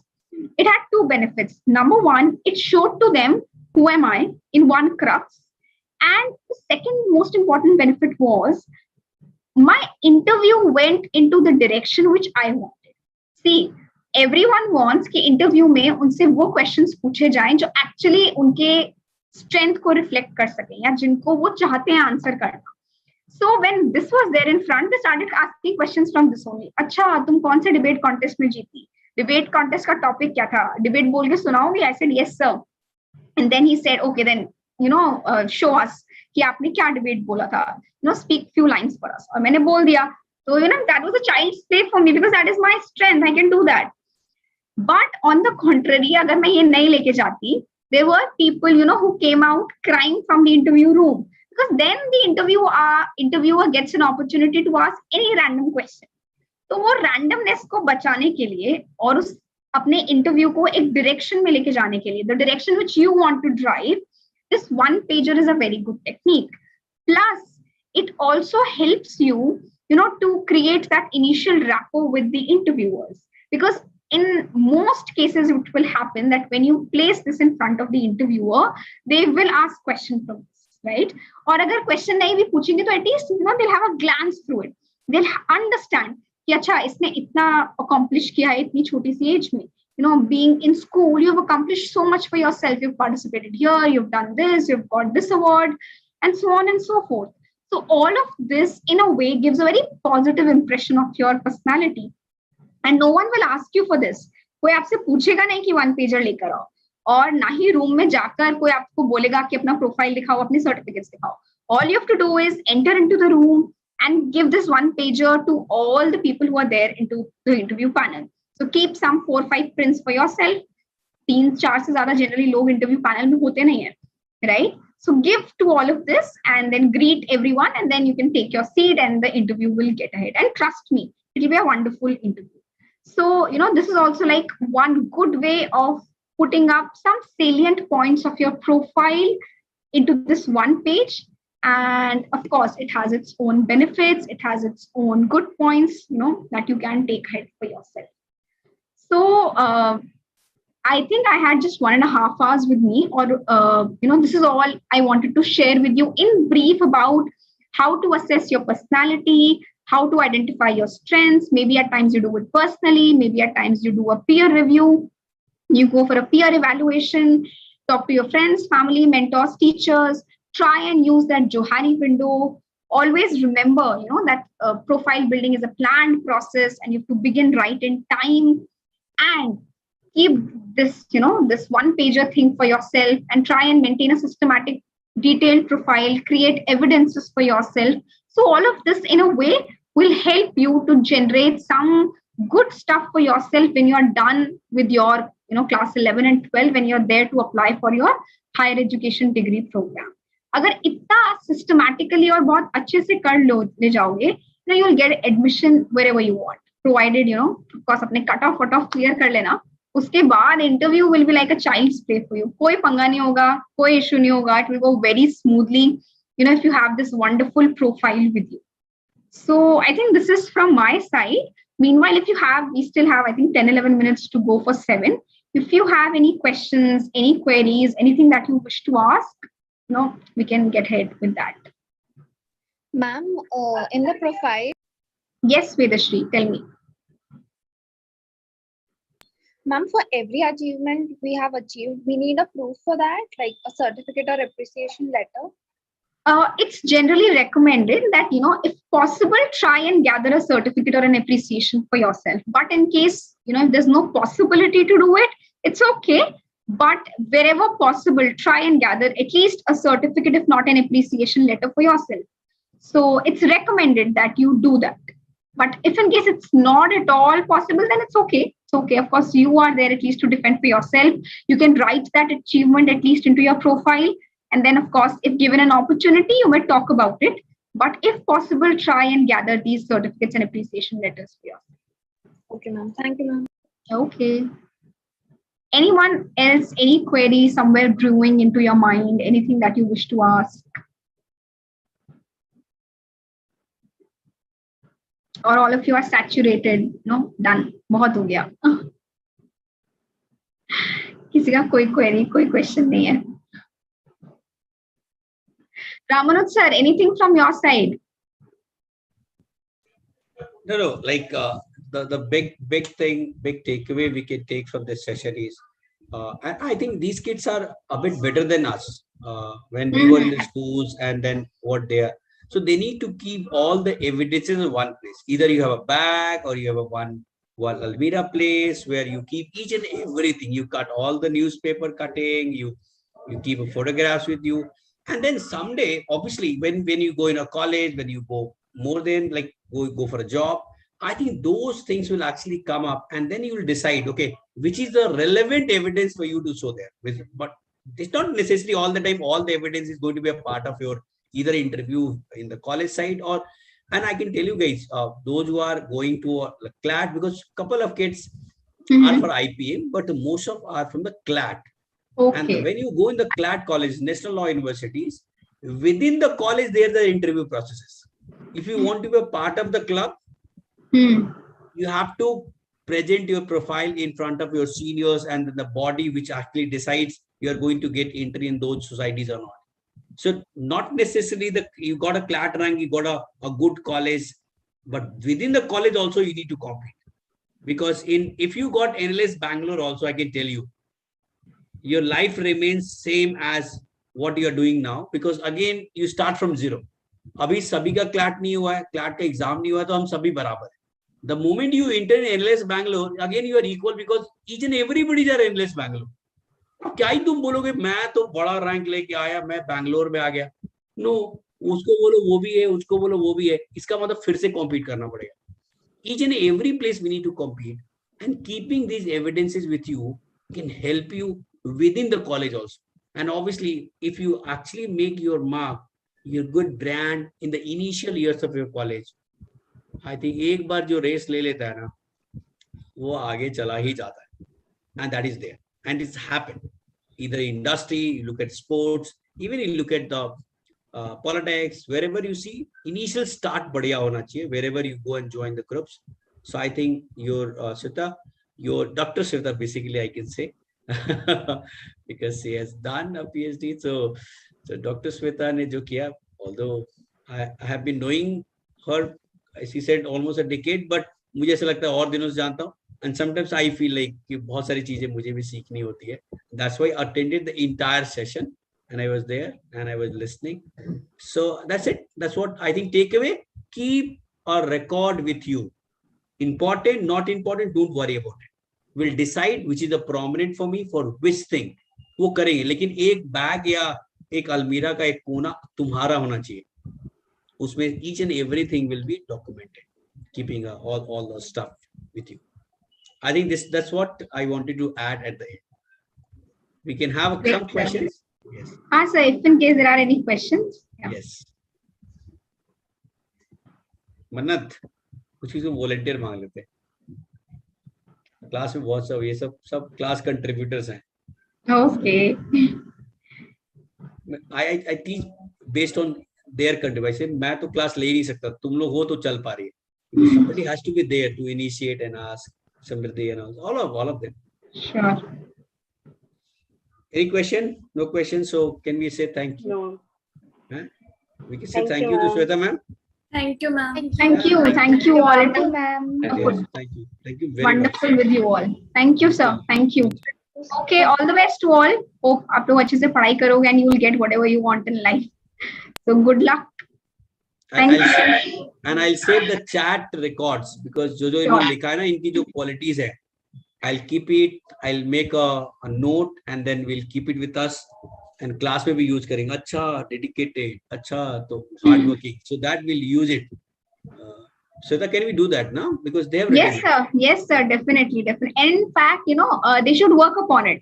S1: it had 2 benefits. Number one, it showed to them who am I in one crux. And the second most important benefit was my interview went into the direction which I wanted. See, everyone wants कि interview में उनसे वो questions पूछे जाएं जो actually उनके strength को reflect कर सकें या जिनको वो चाहते हैं answer करना. So when this was there in front, they started asking questions from this only. अच्छा तुम कौन से debate contest में जीती? Debate contest का topic क्या था? Debate बोल के सुनाओगे? I said yes sir. And then he said okay then show us कि आपने क्या debate बोला था? Speak few lines for us. और मैंने बोल दिया. So that was a child's play for me because that is my strength. I can do that. But on the contrary, अगर मैं ये नहीं लेके जाती, there were people who came out crying from the interview room. Because then the interviewer gets an opportunity to ask any random question. तो वो randomness को बचाने के लिए और उस अपने interview को एक direction में लेके जाने के लिए, the direction which you want to drive, this one pager is a very good technique. Plus, it also helps you, to create that initial rapport with the interviewers. Because in most cases, it will happen that when you place this in front of the interviewer, they will ask questions from this, right? और अगर question नहीं भी पूछेंगे तो at least they'll have a glance through it. They'll understand कि अच्छा इसने इतना accomplish किया है इतनी छोटी सी age में. Being in school, you've accomplished so much for yourself. You've participated here, you've done this, you've got this award, and so on and so forth. So all of this, in a way, gives a very positive impression of your personality. And no one will ask you for this. कोई आपसे पूछेगा नहीं कि one pager लेकर आओ और ना ही room में जाकर कोई आपको बोलेगा कि अपना प्रोफाइल दिखाओ अपने सर्टिफिकेट्स दिखाओ. All you have to do is enter into the room and give this one pager to all the people who are there into the interview panel. So keep some 4-5 prints for yourself. 3-4 से ज़्यादा generally लोग interview panel में होते नहीं हैं, right? So give to all of this and then greet everyone and then you can take your seat and the interview will get ahead. And trust me, it will be a wonderful interview. So, this is also like one good way of putting up some salient points of your profile into this one page. And of course, it has its own benefits. It has its own good points, that you can take ahead for yourself. So, I think I had just 1.5 hours with me, or, this is all I wanted to share with you in brief about how to assess your personality, how to identify your strengths. Maybe at times you do it personally, maybe at times you do a peer review, you go for a peer evaluation, talk to your friends, family, mentors, teachers, try and use that Johari window. Always remember, that profile building is a planned process and you have to begin right in time, and keep this, this one pager thing for yourself and try and maintain a systematic, detailed profile, create evidences for yourself. So all of this in a way will help you to generate some good stuff for yourself when you're done with your, class 11 and 12, when you're there to apply for your higher education degree program. अगर इतना systematically और बहुत अच्छे से कर ले जाओगे, you will get admission wherever you want, provided, of course, अपने cut-off clear कर लेना. उसके बाद interview will be like a child's play for you. कोई पंगा नहीं होगा, कोई issue नहीं होगा. It will go very smoothly, if you have this wonderful profile with you. So I think this is from my side. Meanwhile, we still have, I think, 10-11 minutes to go for 7. If you have any questions, any queries, anything that you wish to ask, we can get ahead with that.
S9: Ma'am, in the profile.
S1: Yes, Vedashri, tell me.
S9: Ma'am, for every achievement we have achieved, we need a proof for that, like a certificate or appreciation letter.
S1: It's generally recommended that, if possible, try and gather a certificate or an appreciation for yourself. But in case, if there's no possibility to do it, it's okay. But wherever possible, try and gather at least a certificate, if not an appreciation letter for yourself. So it's recommended that you do that. But if in case it's not at all possible, then it's okay. It's okay. Of course, you are there at least to defend for yourself. You can write that achievement at least into your profile. And then, of course, if given an opportunity, you may talk about it. But if possible, try and gather these certificates and appreciation letters for yourself.
S9: Okay, ma'am. Thank you, ma'am.
S1: Okay. Anyone else, any query somewhere brewing into your mind, anything that you wish to ask? Or all of you are saturated? No, done. बहुत हो गया. किसी का कोई query, कोई question नहीं है. Ramanut sir, anything from your side?
S17: No, like the big thing, big takeaway we can take from this session is, and I think these kids are a bit better than us when we were in the schools, and then what they are. So they need to keep all the evidences in one place. Either you have a bag or you have a one Almira place where you keep each and everything. You cut all the newspaper cutting, you keep photographs with you. And then someday, obviously, when you go in a college, when you go more than like go for a job, I think those things will actually come up, and then you will decide, okay, which is the relevant evidence for you to show there. But it's not necessarily all the time all the evidence is going to be a part of your either interview in the college side or. And I can tell you guys, those who are going to a CLAT, because couple of kids are for IPM, but most of are from the CLAT. Okay. And when you go in the CLAT college, National Law Universities, within the college, there are the interview processes. If you want to be a part of the club, you have to present your profile in front of your seniors and the body which actually decides you are going to get entry in those societies or not. So not necessarily that you got a CLAT rank, you got a good college, but within the college also you need to compete. Because if you got NLS Bangalore also, I can tell you, your life remains same as what you are doing now, because again you start from zero. अभी सभी का CLAT नहीं हुआ है, CLAT का exam नहीं हुआ है, तो हम सभी बराबर है. The moment you enter in NLS Bangalore, again you are equal because each and everybody are NLS Bangalore. क्या ही तुम बोलोगे मैं तो बड़ा रैंक लेके आया, मैं बैंगलोर में आ गया. नो, उसको बोलो वो भी है, उसको बोलो वो भी है, इसका मतलब फिर से कॉम्पीट करना पड़ेगा. Each and every place we need to compete, and keeping these evidences with you can help you within the college also. And obviously, if you actually make your mark, your good brand in the initial years of your college, I think एक बार जो race ले लेता है ना, वो आगे चला ही जाता है. And that is there. And it's happened. Either industry, you look at sports, even you look at the politics, wherever you see, initial start badhiya hona chahiye, wherever you go and join the groups. So I think your Sweta, your Dr. Sweta, basically I can say, because she has done a PhD. So Dr. Sweta ne jo kiya, although I have been knowing her, she said almost a decade, but मुझे ऐसा लगता है और दिनों से जानता हूँ. And sometimes I feel like कि बहुत सारी चीजें मुझे भी सीखनी होती है. That's why I attended the entire session and I was there and I was listening. So that's it. That's what I think takeaway. Keep a record with you. Important, not important, don't worry about it. We'll decide which is the prominent for me for which thing. वो करेंगे, लेकिन एक bag या एक अलमीरा का एक कोना तुम्हारा होना चाहिए. उसमें each and everything will be documented. Keeping all the stuff with you. I think that's what I wanted to add at the end. We can have some questions. Yes.
S1: Sir, if in case there are any questions.
S17: Yeah. Yes. मन्नत, कुछ चीजों volunteer मांग लेते हैं. Class में बहुत सब ये सब क्लास कंट्रीब्यूटर्स हैं.
S1: Okay.
S17: I teach based on their contribution. मैं तो क्लास ले ही नहीं सकता. तुम लोग हो तो चल पा रही है. Somebody has to be there to initiate and ask. Somebody and all of them.
S1: Sure.
S17: Any question? No question. So can we say thank you?
S20: No.
S17: Huh? We can say thank you to Sweta ma'am.
S4: Thank you, ma'am.
S1: Thank you all.
S6: Ma'am.
S17: Yes, thank you. Thank you very
S1: Wonderful
S17: much.
S1: with you all. Thank you, sir. Thank you. Okay, all the best to all. Hope आप लोग अच्छे से पढ़ाई करोगे and you will get whatever you want in life. So good luck.
S17: And I'll save the chat records because जो इन्होंने लिखा है ना, इनकी जो qualities है, I'll keep it. I'll make a note and then we'll keep it with us. And class में भी use करेंगे. अच्छा, dedicated. अच्छा, तो hardworking. So that we'll use it. Sweta, can we do that now? Because they have written it.
S1: Yes, sir. Definitely. And in fact, they should work upon it.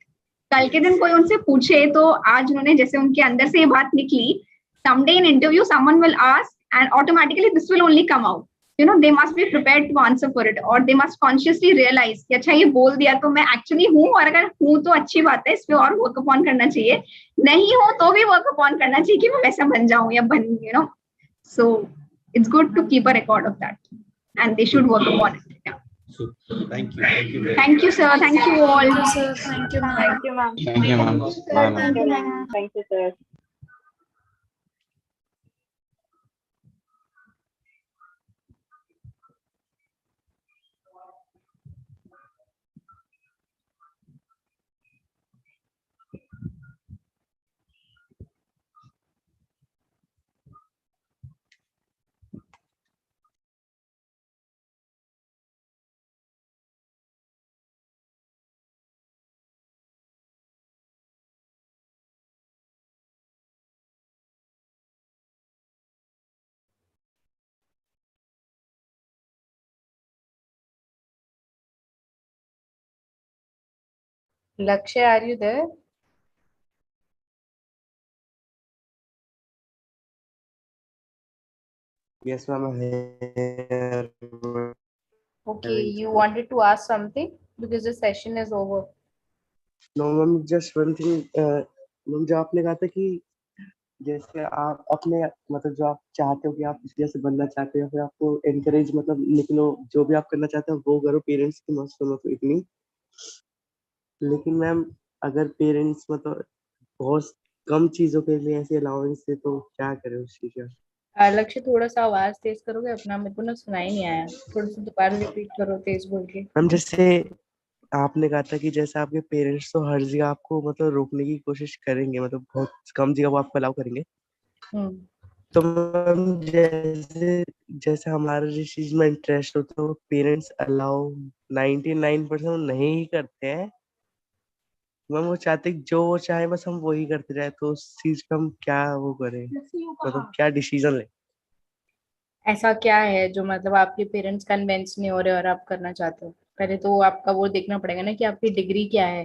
S1: कल के दिन कोई उनसे पूछे तो आज उन्होंने जैसे उनके अंदर से ये बात निकली. Someday in interview, someone will ask, and automatically this will only come out. They must be prepared to answer for it, or they must consciously realize कि अच्छा ये बोल दिया तो मैं actually हूँ, और अगर हूँ तो अच्छी बात है, इस पे और work upon करना चाहिए. नहीं हो तो भी work upon करना चाहिए कि मैं वैसा बन जाऊँ या बन. So it's good to keep a record of that, and they should work upon it. Yeah.
S17: So thank you. Thank you very much.
S1: Thank you, sir. Thank you all.
S4: Thank you, sir. Thank you, ma'am.
S20: Thank you, ma'am.
S10: Thank you, ma'am. Bye, ma'am.
S20: Thank you, ma'am. Thank you, sir.
S2: Lakshay, are you there?
S10: Yes, ma'am. I'm here.
S2: Okay, you wanted to ask something because the session is over.
S10: No, ma'am. Just one thing. Ma'am जो आपने कहा था कि जैसे आप अपने मतलब जो आप चाहते हो कि आप इस जैसे बनना चाहते हो फिर आपको एनकरेज मतलब निकलो जो भी आप करना चाहते हो वो करो पेरेंट्स की मत सुनो तो इतनी लेकिन मैम अगर पेरेंट्स मतलब बहुत कम चीजों के लिए ऐसे अलाउंस दे तो क्या करें उस चीज का
S2: लक्ष्य थोड़ा सा आवाज तेज करोगे अपना, मेरे को ना सुनाई नहीं आया, थोड़ा सा दोबारा रिपीट करो तेज बोल के।
S10: मैम जैसे आपने कहा था कि जैसे आपके पेरेंट्स तो हर जगह आपको मतलब रोकने की कोशिश करेंगे मतलब बहुत कम जगह वो आपको अलाउ करेंगे तो मैम जैसे जैसे हमारा जिस चीज में इंटरेस्ट होता है वो पेरेंट्स अलाउ 99% नहीं ही करते हैं मैम वो चाहते हैं कि जो वो चाहे बस हम वही करते जाए तो उस चीज का हम क्या वो करें मतलब क्या डिसीजन ले
S2: ऐसा क्या है जो मतलब आपके पेरेंट्स कन्विंस नहीं हो रहे और आप करना चाहते हो? पहले तो आपका वो देखना पड़ेगा ना कि आपकी डिग्री क्या है।